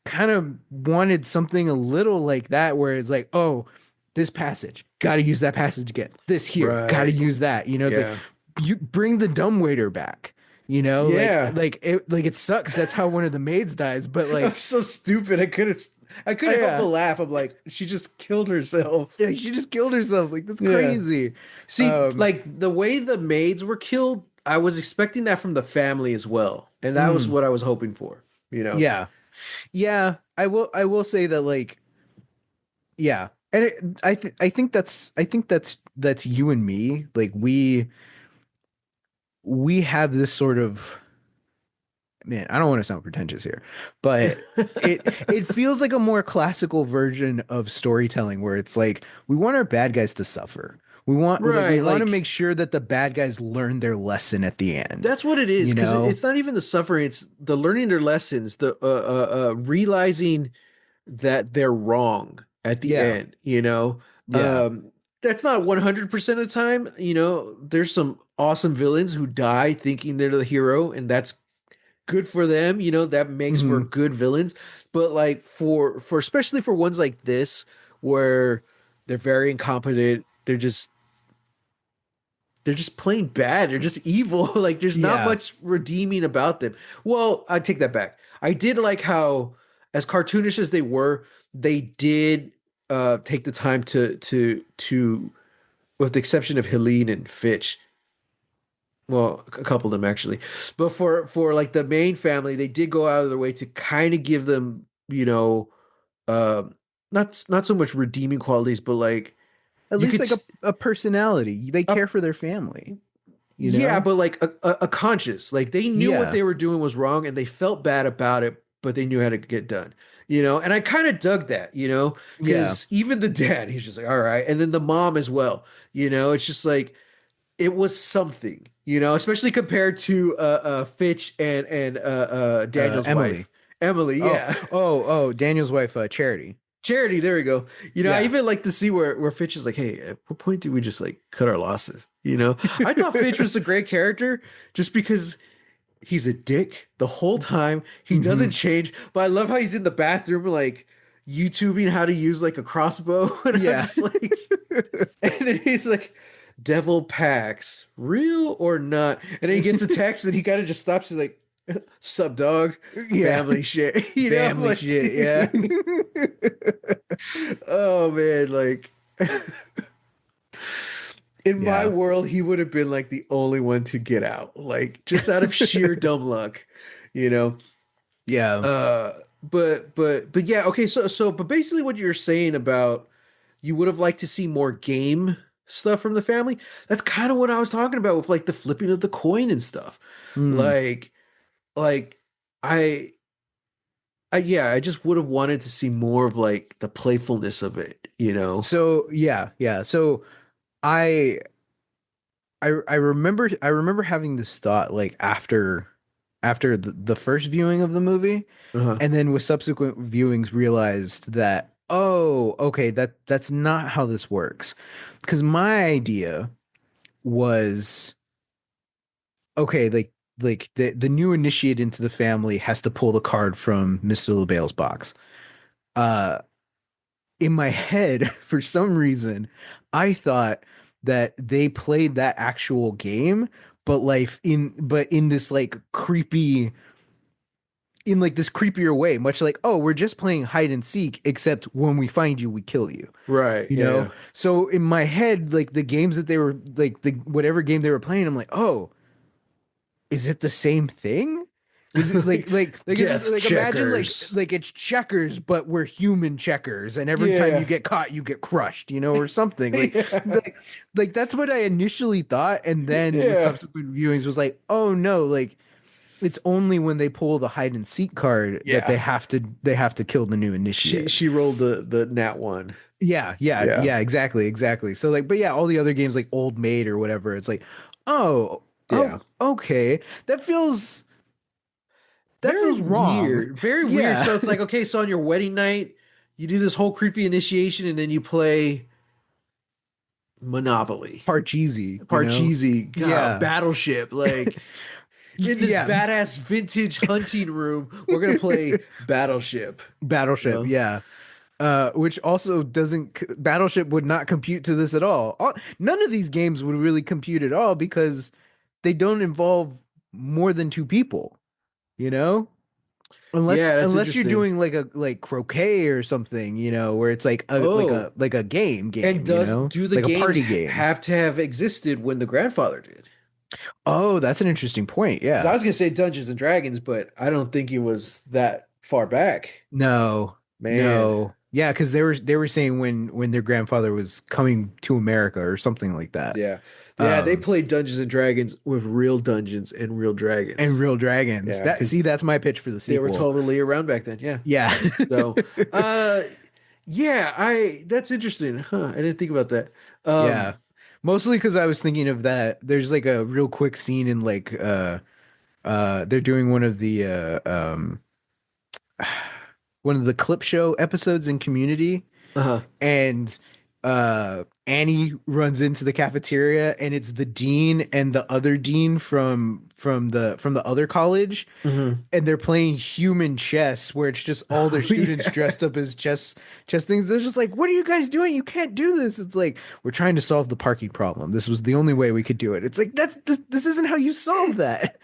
Kind of wanted something a little like that, where it's like, oh, this passage, gotta use that passage again. This here, gotta Right. use that. It's like, Yeah. you bring the dumbwaiter back. Yeah. Like it sucks. That's how one of the maids dies. But That was like, so stupid. I oh, couldn't help but yeah, laugh. I'm like, she just killed herself. yeah, she just killed herself. Like that's Yeah. crazy. See, like the way the maids were killed, I was expecting that from the family as well. And that was Mm, what I was hoping for. yeah, yeah. I will say that like, yeah, and I think that's you and me. Like we have this sort of, man, I don't want to sound pretentious here, but it feels like a more classical version of storytelling where it's like we want our bad guys to suffer. We Right. want to make Like sure that the bad guys learn their lesson at the end. that's what it is. You Because know? it's not even the suffering, it's the learning their lessons, the realizing that they're wrong at the Yeah. end. Yeah. Um, that's not 100% of the time. There's some awesome villains who die thinking they're the hero, and that's good for them. That makes for Hmm. good villains. But like for especially for ones like this where they're very incompetent, they're just plain bad. They're just evil. Like there's not Yeah. much redeeming about them. Well, I take that back. I did like how, as cartoonish as they were, they did take the time to, with the exception of Helene and Fitch. Well, a couple of them actually, but for like the main family, they did go out of their way to kind of give them, uh, not so much redeeming qualities, but like At you least could. like a personality. They care for their family, you Yeah, know? but like a conscious, like they knew what Yeah. they were doing was wrong and they felt bad about it, but they knew how to get done. And I kind of dug that, Yeah. because even the dad, he's just like, all right. And then the mom as well, it's just like it was something, especially compared to Fitch and Daniel's Emily. wife, Emily. Oh, Yeah. oh, Daniel's wife, Charity. Charity, there we go. I Yeah. even like to see where Fitch is like, hey, at what point do we just like cut our losses? I thought Fitch was a great character just because he's a dick the whole time. He doesn't Hmm. change. But I love how he's in the bathroom like YouTubing how to use like a crossbow. And I'm Yeah. just like, and then he's like, Devil Pax, real or not? And then he gets a text and he kind of just stops. He's like, sub dog, Yeah. family shit. I'm Family like, shit. Yeah. dude. Oh man, like in my Yeah. world, he would have been like the only one to get out, like just out of sheer dumb luck, you know. Yeah. But yeah, okay. But basically, what you're saying about you would have liked to see more game stuff from the family. That's kind of what I was talking about with like the flipping of the coin and stuff. Mm. Like, like I, yeah, I just would have wanted to see more of like the playfulness of it. So yeah, yeah. So I I remember having this thought like after the first viewing of the movie, Uh-huh. and then with subsequent viewings realized that Oh, okay. That's not how this works. Because my idea was okay, like the new initiate into the family has to pull the card from Mr. LaBelle's box. Uh, in my head, for some reason, I thought that they played that actual game, but in this like creepy in like this creepier way, much like, oh, we're just playing hide and seek, except when we find you, we kill you. Right. You Yeah. know? Yeah. So in my head, like the games that they were like the whatever game they were playing, I'm like, oh, is it the same thing? Is it like is this Death like imagine checkers. like it's checkers, but we're human checkers, and every time you Yeah. get caught, you get crushed, you know, or something. Yeah. Like that's what I initially thought, and then with Yeah. subsequent viewings was like, oh no, like it's only when they pull the hide and seek card that Yeah. they have to kill the new She initiate. she rolled the nat one. Yeah. Yeah, exactly. So like, but yeah, all the other games like Old Maid or whatever, it's like, oh, oh, Yeah. okay, that Very feels wrong. weird. Very weird. Yeah, So it's like, okay, so on your wedding night, you do this whole creepy initiation and then you play Monopoly. part cheesy, you know. Parcheesi, God, Yeah, Battleship. Like in this yeah, badass vintage hunting room, we're gonna play Battleship. You Battleship. know? Yeah, which also doesn't Battleship would not compute to this at all. None of these games would really compute at all because they don't involve more than two people, you know? Yeah, that's Unless you're interesting. doing like a like croquet or something, you know, where it's like a Oh, like a and you does know, do the like a games party game. have to have existed when the grandfather did? Oh, that's an interesting point. Because I Yeah. was gonna say Dungeons and Dragons, but I don't think it was that far back. No, Man, no. Yeah, because they were saying when their grandfather was coming to America or something like that. yeah, yeah, they Um, played Dungeons and Dragons with real dungeons and real and dragons. Real Dragons. Yeah, That because see, that's my pitch for the they were sequel. totally around back then. Yeah. Yeah. So, uh, yeah, I that's interesting, huh? I didn't think about that. Yeah. Mostly because I was thinking of that. There's like a real quick scene in like they're doing one of the clip show episodes in Community, Uh-huh. and Annie runs into the cafeteria, and it's the dean and the other dean from the other college, Hmm. and they're playing human chess where it's just all their Oh, students yeah. dressed up as chess things. They're just like, what are you guys doing? You can't do this. It's like, we're trying to solve the parking problem. This was the only way we could do it. It's like, this isn't how you solve that.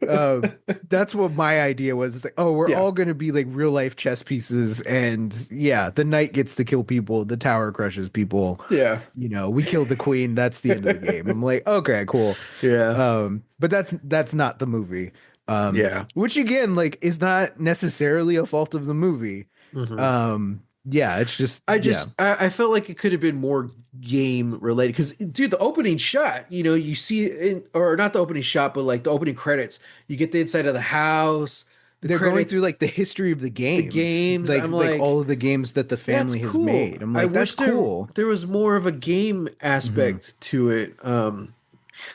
um that's what my idea was. It's like, oh, we're Yeah. all going to be like real life chess pieces, and yeah, the knight gets to kill people, the tower crushes people, Yeah. you know, we killed the queen, that's the end of the game. I'm like, okay, cool. Yeah. But that's not the movie. Yeah. Which again, like, is not necessarily a fault of the movie. Hmm. Yeah, it's just, I yeah, just I felt like it could have been more game related because dude, the opening shot, you see it or not the opening shot, but like the opening credits, you get the inside of the house, the they're going credits, through like the history of the the games, games. I'm like all like, of the games that the that's family has cool. made. I'm I like, that's wish cool. there was more of a game Mhm. aspect to it.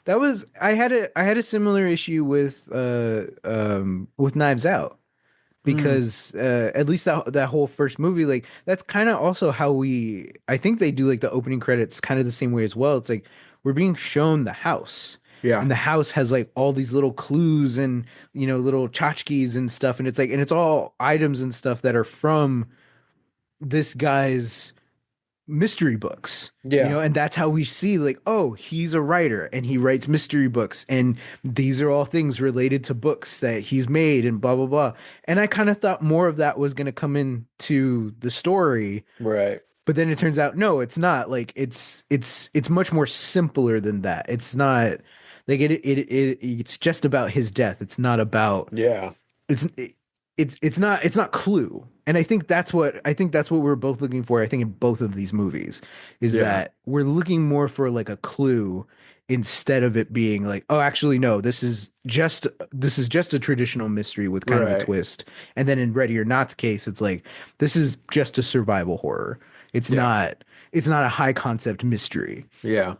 That was I had a similar issue with Knives Out, Mm, because at least that whole first movie, like that's kind of also how I think they do like the opening credits kind of the same way as well. It's like we're being shown the house, yeah. and the house has like all these little clues and, you know, little tchotchkes and stuff, and it's like, and it's all items and stuff that are from this guy's mystery books, you Yeah. know, and that's how we see like, oh, he's a writer and he writes mystery books, and these are all things related to books that he's made and blah blah blah. And I kind of thought more of that was going to come into the story, Right. but then it turns out no, it's not. Like it's much more simpler than that. It's not like it's just about his death. It's not about Yeah. it's it's not Clue. And I think that's what we're both looking for, I think, in both of these movies, is Yeah. that we're looking more for like a clue, instead of it being like, oh, actually no, this is just a traditional mystery with kind of a Right. twist. And then in Ready or Not's case, it's like, this is just a survival horror. It's Yeah. not it's not a high concept mystery. Yeah.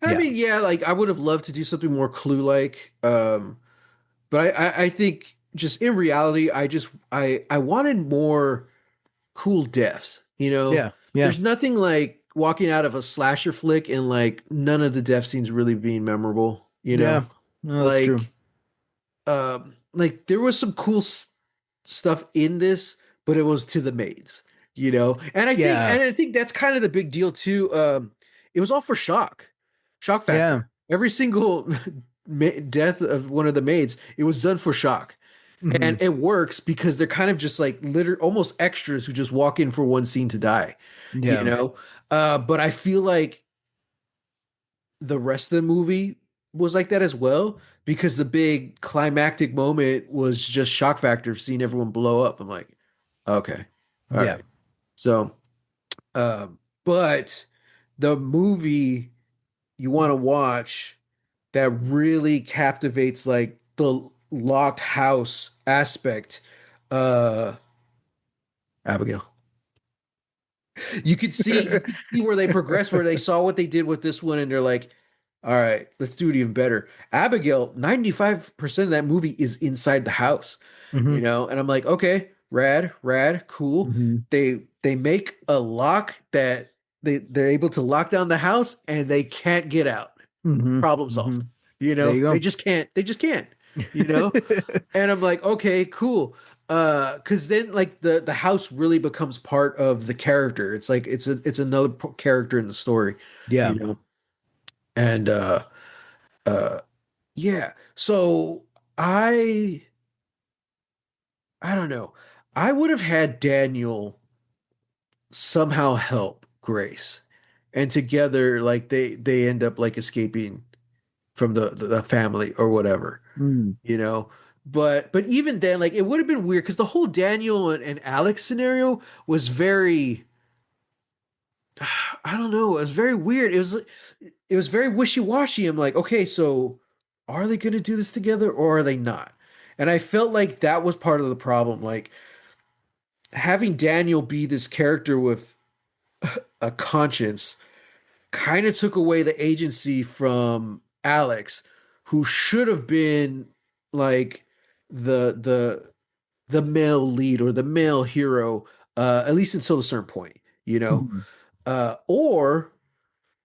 I Yeah. mean, yeah, like I would have loved to do something more clue-like. But I think just in reality, I wanted more cool deaths. You know, Yeah. Yeah. there's nothing like walking out of a slasher flick and like none of the death scenes really being memorable, you Yeah. know? No, that's true. Like there was some cool stuff in this, but it was to the maids, you know? Yeah. And I think that's kind of the big deal too. It was all for shock Yeah. factor. Every single death of one of the maids, it was done for shock. And Hmm. it works because they're kind of just like almost extras who just walk in for one scene to die, you Yeah. know? But I feel like the rest of the movie was like that as well because the big climactic moment was just shock factor of seeing everyone blow up. I'm like, okay, all Yeah. right. So, but the movie you want to watch that really captivates like the locked house aspect, uh, Abigail. You could see where they progressed, where they saw what they did with this one, and they're like, "All right, let's do it even better." Abigail, 95% of that movie is inside the house, Hmm. you know, and I'm like, okay, rad, cool. Hmm. They make a lock that they're able to lock down the house, and they can't get out. Hmm. Problem Hmm. solved. You There know, you go. they just can't. They just can't. You know, and I'm like, okay, cool. Because then like the house really becomes part of the character. It's like it's another character in the story, you Yeah. know. And uh yeah. So I I don't know. I would have had Daniel somehow help Grace. And together like they end up like escaping from the family or whatever. Mm. You know. But even then, like it would have been weird because the whole Daniel and Alex scenario was very I don't know, it was very weird. It was very wishy-washy. I'm like, okay, so are they gonna do this together or are they not? And I felt like that was part of the problem. Like having Daniel be this character with a conscience kind of took away the agency from Alex, who should have been like the the male lead or the male hero, at least until a certain point, you know. Mhm. Or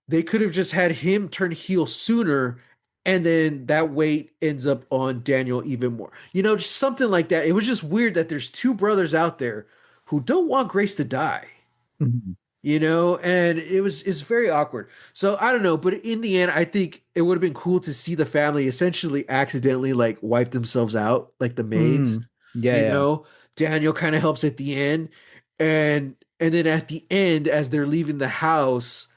they could have just had him turn heel sooner, and then that weight ends up on Daniel even more. You know, just something like that. It was just weird that there's two brothers out there who don't want Grace to die, Mhm. you know, and it's very awkward. So I don't know, but in the end, I think it would have been cool to see the family essentially accidentally like wipe themselves out, like the maids, Mm. Yeah, you yeah. know. Daniel kind of helps at the end, and then at the end, as they're leaving the house,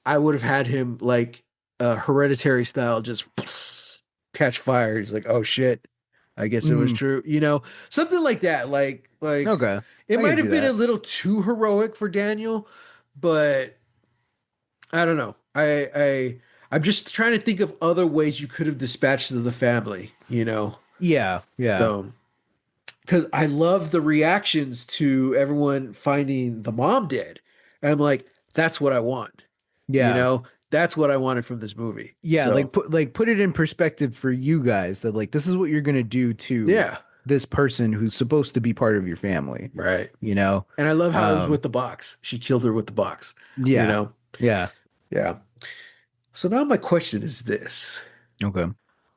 I would have had him like hereditary style, just catch fire. He's like, oh shit, I guess it was Mm. true, you know, something like that. Like Okay. it I can might see have been a that. little too heroic for Daniel, but I don't know. I'm just trying to think of other ways you could have dispatched the family, you know. Yeah, yeah. So because I love the reactions to everyone finding the mom dead. And I'm like, that's what I want. You Yeah. know, that's what I wanted from this movie. Yeah, So put it in perspective for you guys that like this is what you're gonna do to yeah, this person who's supposed to be part of your family, right. you know? And I love how it was Um, with the box. She killed her with the box, you yeah. know? Yeah. Yeah. So now my question is this. Okay.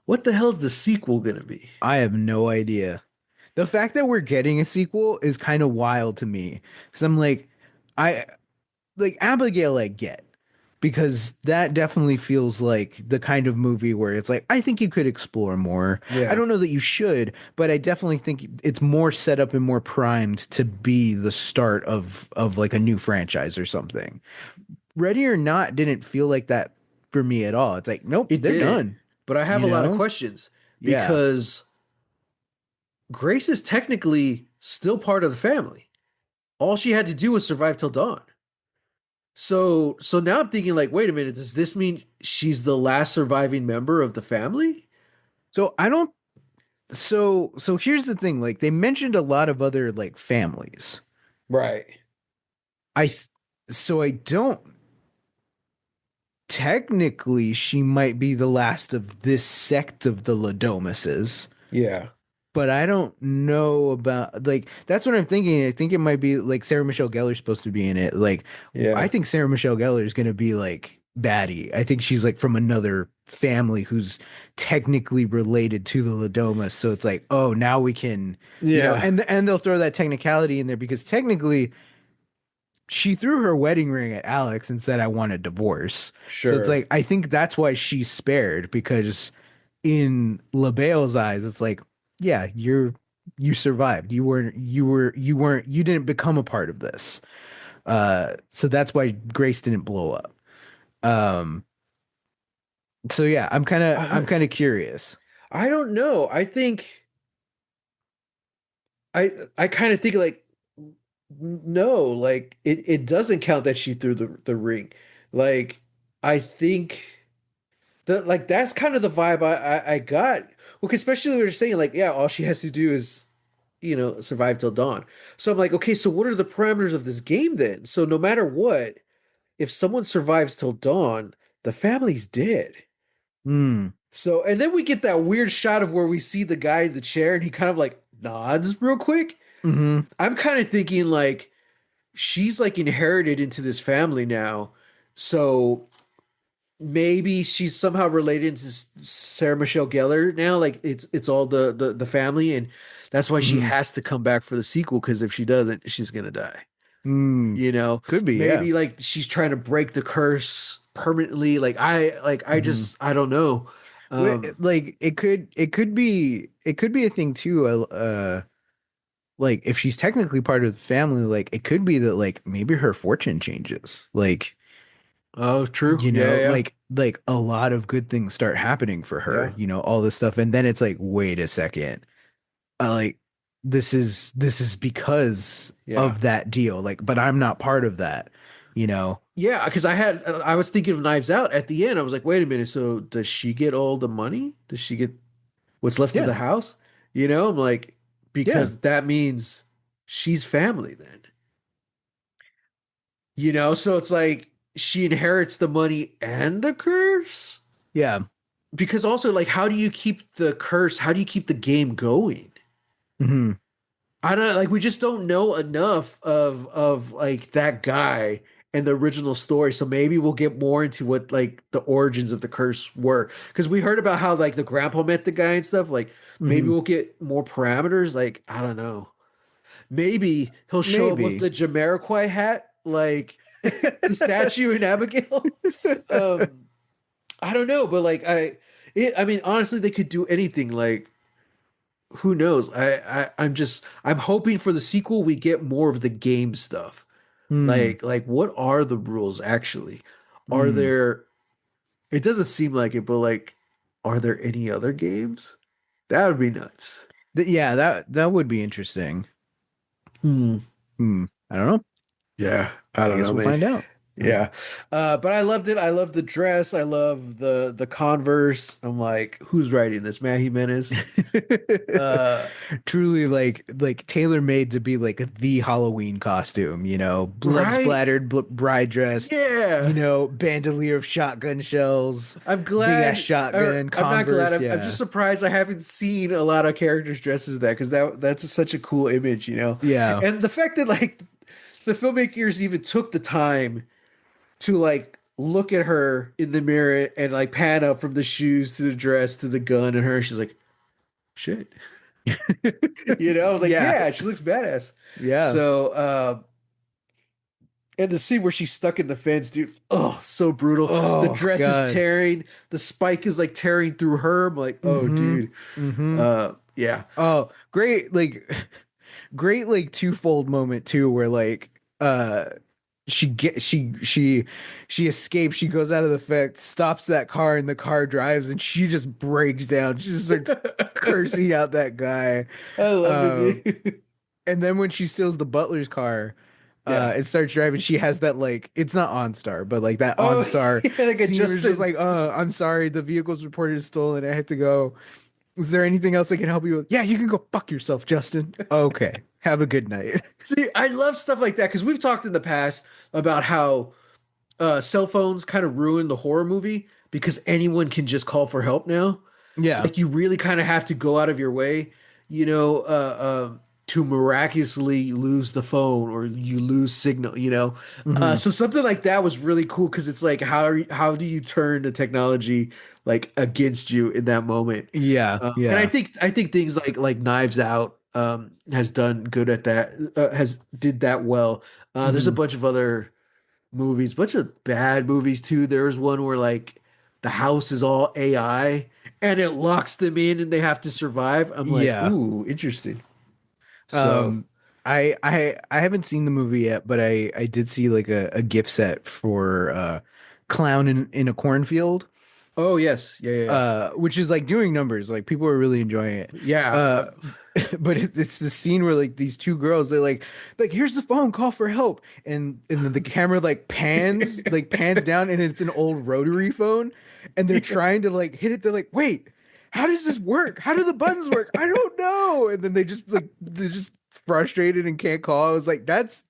What the hell's the sequel gonna be? I have no idea. The fact that we're getting a sequel is kind of wild to me. Because I'm like, I like Abigail, I get because that definitely feels like the kind of movie where it's like, I think you could explore more. I Yeah. don't know that you should, but I definitely think it's more set up and more primed to be the start of like a new franchise or something. Ready or Not didn't feel like that for me at all. It's like, nope, It they're didn't. done. But I have You a lot of know? questions Yeah. because Grace is technically still part of the family. All she had to do was survive till dawn. So now I'm thinking like, wait a minute, does this mean she's the last surviving member of the family? So I don't so here's the thing, like they mentioned a lot of other like families. Right. I th- so I don't technically she might be the last of this sect of the Ladomuses. Yeah. but I don't know about like that's what I'm thinking. I think it might be like Sarah Michelle Gellar's supposed to be in it. Like I Yeah. think Sarah Michelle Gellar is gonna be like baddie. I think she's like from another family who's technically related to the Ladomas. So it's like, oh, now we can, Yeah. and they'll throw that technicality in there because technically she threw her wedding ring at Alex and said, I want a divorce. So it's Sure. like, I think that's why she's spared because in LaBelle's eyes, it's like, yeah, you survived. You didn't become a part of this. So that's why Grace didn't blow up. Um, so yeah, I'm I kind of curious. I don't know. I kind of think like no, like it doesn't count that she threw the ring. Like I think that like that's kind of the vibe I got. Well, 'cause especially when you're saying like, yeah, all she has to do is, survive till dawn. So I'm like, okay, so what are the parameters of this game then? So no matter what, if someone survives till dawn, the family's dead. Hmm. So, and then we get that weird shot of where we see the guy in the chair and he kind of like nods real quick. Mm-hmm. I'm kind of thinking like she's like inherited into this family now. So maybe she's somehow related to Sarah Michelle Gellar now. Like it's all the family, and that's why she Mm-hmm. has to come back for the sequel. Because if she doesn't, she's gonna die. Mm. You know, Could be, yeah. maybe like she's trying to break the curse permanently. I Mm-hmm. just I don't know. Um, Like it could be a thing too. Like if she's technically part of the family, like it could be that like maybe her fortune changes. Like, oh, true. Yeah, yeah, like a lot of good things start happening for her, yeah, all this stuff. And then it's like, wait a second. Like this is because yeah. of that deal. Like, but I'm not part of that, you know? Yeah, because I was thinking of Knives Out at the end. I was like, wait a minute. So does she get all the money? Does she get what's left of Yeah. the house? I'm like, Yeah. because that means she's family then. So it's like she inherits the money and the curse. Yeah. Because also, like, how do you keep the curse? How do you keep the game going? Hmm. I don't like we just don't know enough of like that guy and the original story. So maybe we'll get more into what like the origins of the curse were. Because we heard about how like the grandpa met the guy and stuff. Like maybe Hmm. we'll get more parameters. Like, I don't know. Maybe he'll show up with Maybe. the Jamiroquai hat, like the statue in Abigail. Um, I don't know, but like I mean, honestly, they could do anything. Like who knows? I'm hoping for the sequel we get more of the game stuff. Hmm. Like what are the rules actually? Are Hmm. there it doesn't seem like it, but like are there any other games? That would be nuts. Yeah, that would be interesting. Hmm. Hmm. I don't know. Yeah, I I don't guess know, we'll man. find out. Hmm. Yeah. But I loved it. I love the dress. I love the Converse. I'm like, who's writing this? Matt Jimenez. Uh Truly like tailor made to be like the Halloween costume, blood right? splattered bride dress, Yeah. bandolier of shotgun shells, I'm big ass glad, or shotgun, I'm not glad. Converse, I'm just yeah. surprised I haven't seen a lot of characters dressed as that because that's such a cool image. Yeah. And the fact that like the filmmakers even took the time to like look at her in the mirror and like pan up from the shoes to the dress to the gun and her, she's like, shit. I was like, Yeah. yeah, she looks badass. Yeah. So, and the scene where she's stuck in the fence, dude, oh, so brutal. The Oh dress is God. tearing, the spike is like tearing through her. I'm like, oh, Mm-hmm. dude. Mm-hmm. Yeah. Oh, great, great, like twofold moment too, where like she get she escapes, she goes out of the effect, stops that car, and the car drives, and she just breaks down. She just starts cursing out that guy. I love it, Um, dude. and then when she steals the butler's car, Yeah. and starts driving, she has that like it's not OnStar, but like that Oh, OnStar yeah, like scene where it's just adjusted. like, I'm sorry, the vehicle's reported as stolen. I have to go. Is there anything else I can help you with? Yeah, you can go fuck yourself, Justin. Okay. Have a good night. See, I love stuff like that because we've talked in the past about how cell phones kind of ruin the horror movie because anyone can just call for help now. Yeah. Like you really kind of have to go out of your way. you know, to miraculously lose the phone or you lose signal, you know. Hmm. So something like that was really cool because it's like how do you turn the technology like against you in that moment? Yeah, And yeah. I think things like Knives Out has done good at that, has did that well. There's a Hmm. bunch of other movies, bunch of bad movies too. There was one where like the house is all AI and it locks them in and they have to survive. I'm like, Yeah. ooh, interesting. So, Um, I haven't seen the movie yet, but I did see like a gift set for Clown in a Cornfield, oh yes, yeah. which is like doing numbers. Like people are really enjoying it. Yeah. Uh, but it's the scene where like these two girls, they're like here's the phone, call for help, and then the camera like pans down, and it's an old rotary phone, and they're Yeah. trying to like hit it. They're like, wait, how does this work? How do the buttons work? I don't know. And then they're just frustrated and can't call. I was like, that's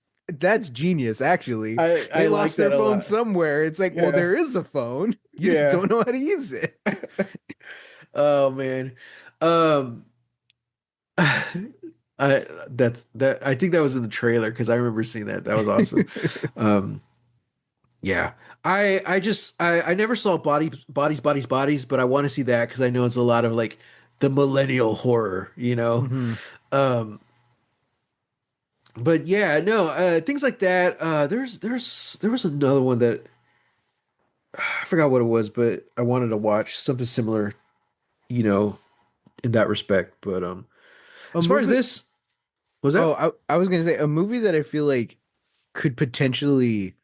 genius. Actually, I they like lost that their a phone lot. somewhere. It's like, well, Yeah. there is a phone. You just Yeah. don't know how to use it. Oh man. Um I think that was in the trailer because I remember seeing that. That was awesome. Um Yeah. I never saw bodies, but I want to see that because I know it's a lot of like the millennial horror, you know. Hmm. Um, but yeah, no, things like that. There was another one that I forgot what it was, but I wanted to watch something similar, you know, in that respect. But A as far as movie. this, was Oh, that? I was gonna say a movie that I feel like could potentially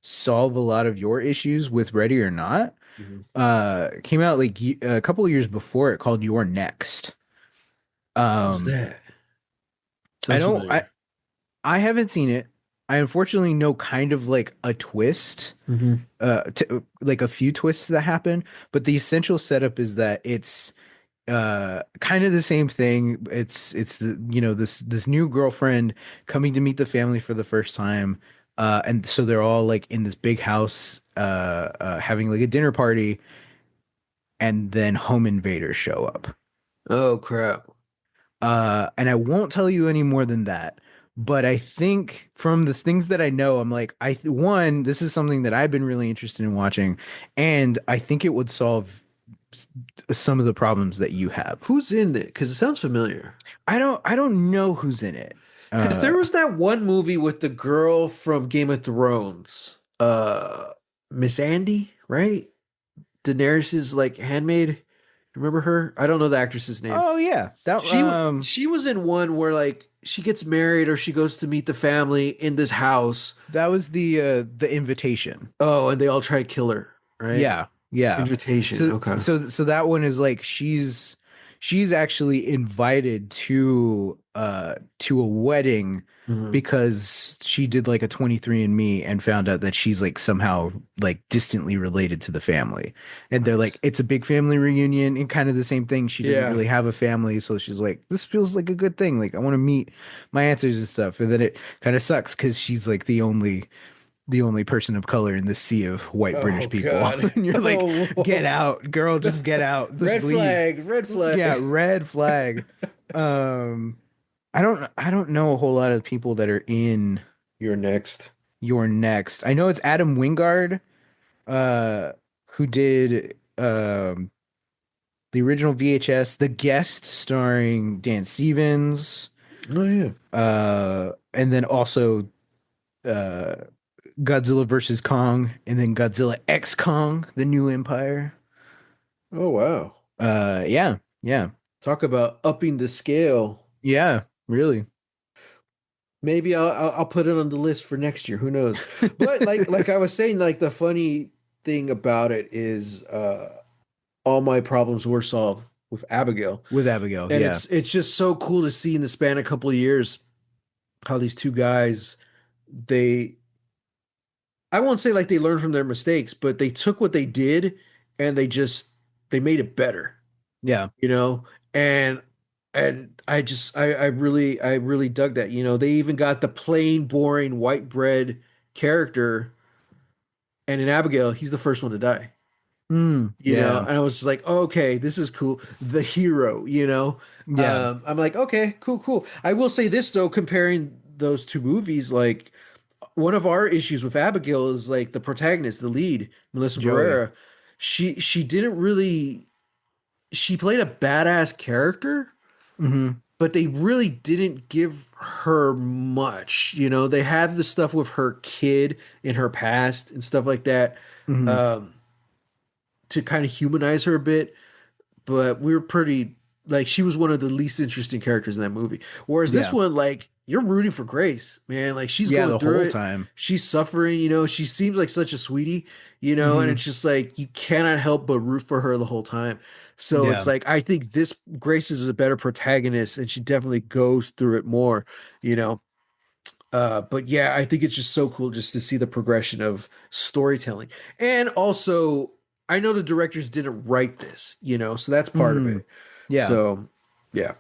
solve a lot of your issues with Ready or Not. Mhm. Came out like a couple of years before it, called You're Next. What was Um, that? I Sounds don't familiar. I haven't seen it. I unfortunately know kind of like a twist, Hmm. like a few twists that happen, but the essential setup is that it's kind of the same thing. It's the this new girlfriend coming to meet the family for the first time, and so they're all like in this big house having like a dinner party, and then home invaders show up. Oh crap. And I won't tell you any more than that. But I think from the things that I know, I'm like, one, this is something that I've been really interested in watching, and I think it would solve some of the problems that you have. Who's in it? Because it sounds familiar. I don't know who's in it. Because Uh, there was that one movie with the girl from Game of Thrones, Miss Andy, right? Daenerys's like handmaid. Remember her? I don't know the actress's name. oh yeah, that She was in one where like she gets married or she goes to meet the family in this house. that was the invitation. Oh, and they all try to kill her, right? Yeah, yeah. Invitation. So Okay. so that one is like she's actually invited to a wedding Mhm. because she did like a 23andMe and found out that she's like somehow like distantly related to the family. And they're like, Nice. it's a big family reunion and kind of the same thing. She doesn't Yeah. really have a family, so she's like, this feels like a good thing. Like I want to meet my answers and stuff. And then it kind of sucks because she's like the only person of color in this sea of white Oh British people. God. And you're like, Oh, get whoa. out, girl, just get out. Just Red leave. flag. Red Yeah, flag. red flag. Um, I don't know a whole lot of people that are in You're next. Your Next. I know it's Adam Wingard, uh, who did the original VHS, The Guest starring Dan Stevens, Oh yeah. and then also uh Godzilla versus Kong, and then Godzilla X Kong, The New Empire. Oh wow. Yeah, yeah, Talk about upping the scale. yeah, really. Maybe I'll put it on the list for next year. Who knows? But like I was saying, like the funny thing about it is all my problems were solved with Abigail. With Abigail, And yeah, it's just so cool to see in the span of a couple of years how these two guys they I won't say like they learned from their mistakes, but they took what they did and they made it better, yeah, you know? And I really dug that. You know, they even got the plain boring white bread character and in Abigail, he's the first one to die. You know, Yeah. and I was just like, okay, this is cool. The hero, you know. Yeah. I'm like, okay, cool, cool. I will say this though, comparing those two movies, like one of our issues with Abigail is like the protagonist, the lead, Melissa Joey. Barrera. She didn't really she played a badass character, Hmm. but they really didn't give her much. You know, they have the stuff with her kid in her past and stuff like that, Hmm. um, to kind of humanize her a bit, but we were pretty like she was one of the least interesting characters in that movie. Whereas this Yeah. one, like you're rooting for Grace, man. Like she's Yeah, going the through whole it, time. she's suffering. You know, she seems like such a sweetie. You know, and Hmm. it's just like you cannot help but root for her the whole time. So it's Yeah. like I think this Grace is a better protagonist, and she definitely goes through it more. You know, but yeah, I think it's just so cool just to see the progression of storytelling. And also, I know the directors didn't write this, you know, so that's part of Hmm. it. Yeah. So, yeah.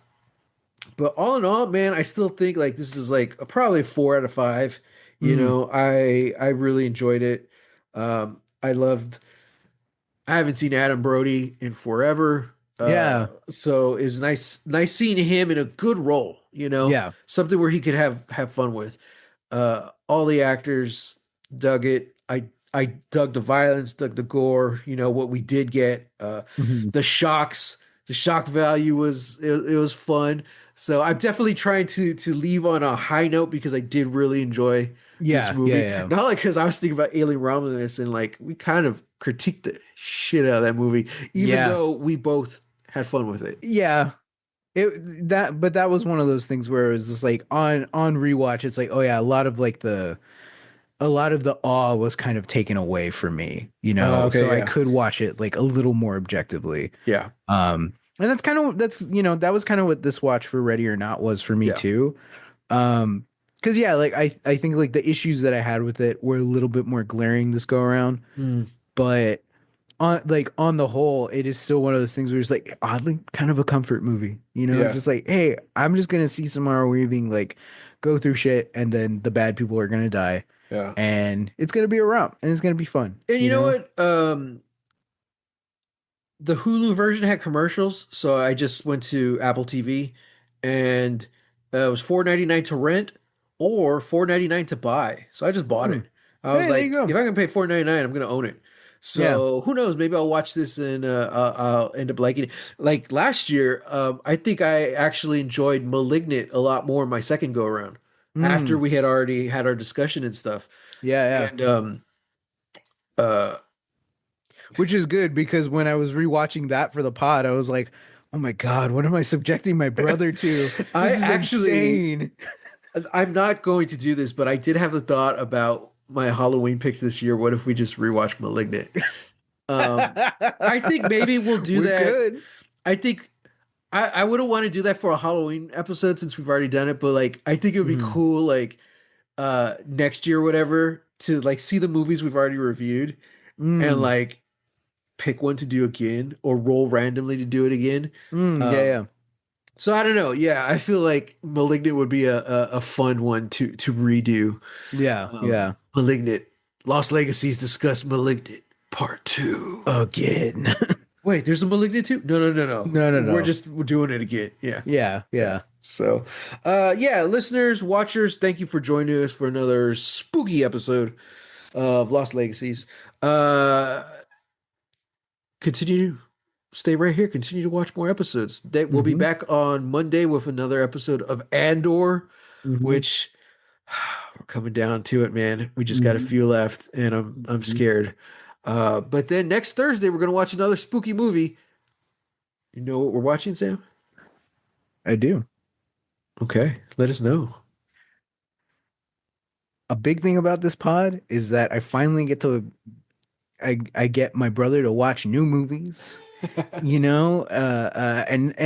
But all in all, man, I still think like this is like probably 4 out of 5. You Hmm. know, I really enjoyed it. I loved I haven't seen Adam Brody in forever. Yeah. So it's nice seeing him in a good role, you know, Yeah. something where he could have fun with. All the actors dug it. I dug the violence, dug the gore. You know what we did get. Hmm. The shocks, the shock value it was fun. So I'm definitely trying to leave on a high note because I did really enjoy this Yeah. Yeah. movie. Yeah. Not like because I was thinking about Alien Romulus and like we kind of critiqued the shit out of that movie, even Yeah. though we both had fun with it. Yeah. But that was one of those things where it was just like on rewatch, it's like, oh yeah, a lot of the awe was kind of taken away from me, Okay, so I yeah, could watch it like a little more objectively. yeah, And that was kind of what this watch for Ready or Not was for me yeah. too. Because yeah, like I think like the issues that I had with it were a little bit more glaring this go around, Mm, but on the whole, it is still one of those things where it's like oddly kind of a comfort movie, yeah, just like, hey, I'm just gonna see Samara Weaving like go through shit, and then the bad people are gonna die, yeah. and it's gonna be a romp, and it's gonna be fun, And you know what? The Hulu version had commercials, so I just went to Apple TV, and it was 4.99 to rent or 4.99 to buy. So I just bought Hmm. it. I was Hey, there you like, go. if I can pay 4.99, I'm gonna own it. Yeah. So who knows? Maybe I'll watch this and I'll end up liking it. Like last year, I think I actually enjoyed *Malignant* a lot more my second go around after Mm. we had already had our discussion and stuff. Yeah, yeah. And uh, Which is good because when I was rewatching that for the pod, I was like, oh my God, what am I subjecting my brother to? I This is actually insane. I'm not going to do this, but I did have the thought about my Halloween picks this year. What if we just rewatch *Malignant*? Um, I think maybe we'll do We that. could. I think I wouldn't want to do that for a Halloween episode since we've already done it, but like I think it would be Mhm. cool like next year or whatever to like see the movies we've already reviewed and Mm. like pick one to do again or roll randomly to do it again. Mm. Yeah, Um, yeah. so I don't know. Yeah, I feel like *Malignant* would be a fun one to redo. Yeah, yeah. *Malignant*. Lost Legacies discuss *Malignant* Part 2. Again. Wait, there's a *Malignant* 2? No, no, no, no. No, no, We're no. just we're doing it again. Yeah. Yeah, Yeah. yeah. So, yeah, listeners, watchers, thank you for joining us for another spooky episode of Lost Legacies. Uh, continue to stay right here. Continue to watch more episodes. We'll be Mm-hmm. back on Monday with another episode of Andor, Mm-hmm. which we're coming down to it, man. We just got a Mm-hmm. few left, and I'm Mm-hmm. scared. But then next Thursday we're gonna watch another spooky movie. You know what we're watching, Sam? I do. Okay, let us know. A big thing about this pod is that I finally get to I get my brother to watch new movies. And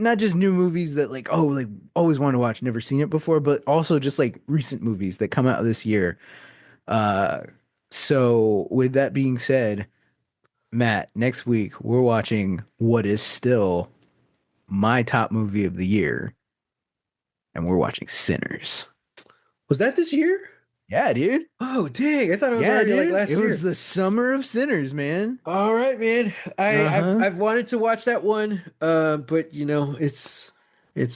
not just new movies that like, oh, like always want to watch, never seen it before, but also just like recent movies that come out this year. uh so with that being said, Matt, next week we're watching what is still my top movie of the year, and we're watching Sinners. Was that this year? Yeah, dude. Oh, dang. I thought it was Yeah, already like dude. last It year. was the summer of sinners, man. All right, man. Uh-huh. I've wanted to watch that one, but you know, it's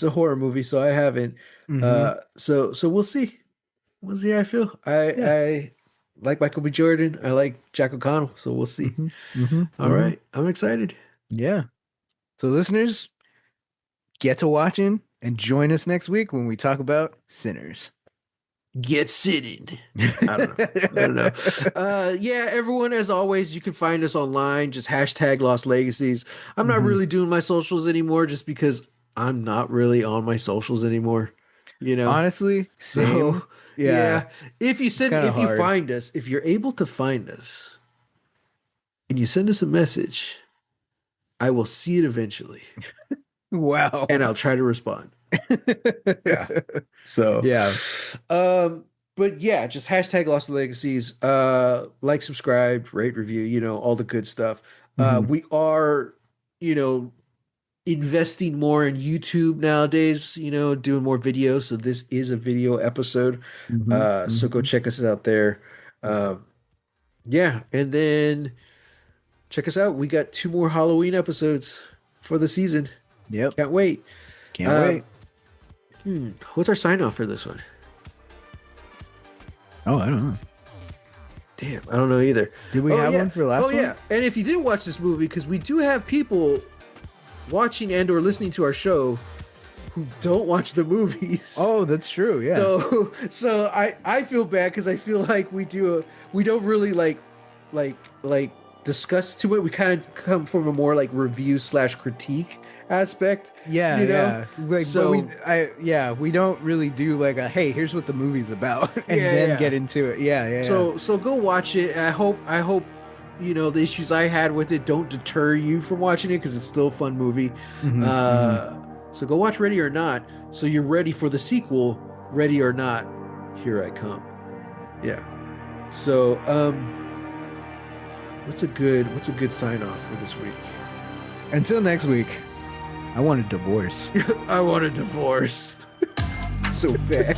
a horror movie, so I haven't. Mm-hmm. So we'll see. We'll see how I feel. Yeah. I like Michael B. Jordan. I like Jack O'Connell, so we'll see. Mm-hmm. Mm-hmm. All Mm-hmm. right. I'm excited. Yeah. So listeners, get to watching and join us next week when we talk about Sinners. Get sitting. I don't know. I don't know. Yeah, everyone, as always, you can find us online. Just hashtag Lost Legacies. I'm not Mhm. really doing my socials anymore just because I'm not really on my socials anymore. You know? Honestly, same. So Yeah. if you kinda if you hard. find us, if you're able to find us and you send us a message, I will see it eventually Wow. and I'll try to respond. Yeah. So Yeah. but yeah, just hashtag Lost Legacies. Like, subscribe, rate, review, you know, all the good stuff. Mhm. We are, you know, investing more in YouTube nowadays, you know, doing more videos. So this is a video episode. Mhm. So go Mhm. check us out there. Yeah, and then check us out. We got 2 more Halloween episodes for the season. Yep. Can't wait. Can't wait. What's our sign off for this one? Oh, I don't know. Damn, I don't know either. Did we have one for last one? Oh yeah, and if you didn't watch this movie, because we do have people watching and or listening to our show who don't watch the movies. Oh, that's true. Yeah. So I feel bad because I feel like we don't really like discuss too much. We kind of come from a more like review / critique aspect. Yeah, you know? yeah. Like, So- but we don't really do like a hey, here's what the movie's about, and Yeah, then yeah. get into it. Yeah, yeah. So go watch it. I hope you know the issues I had with it don't deter you from watching it because it's still a fun movie. Mhm, So go watch Ready or Not. So you're ready for the sequel. Ready or Not, Here I Come. Yeah. So what's a good sign off for this week? Until next week, I want a divorce. I want a divorce. So bad.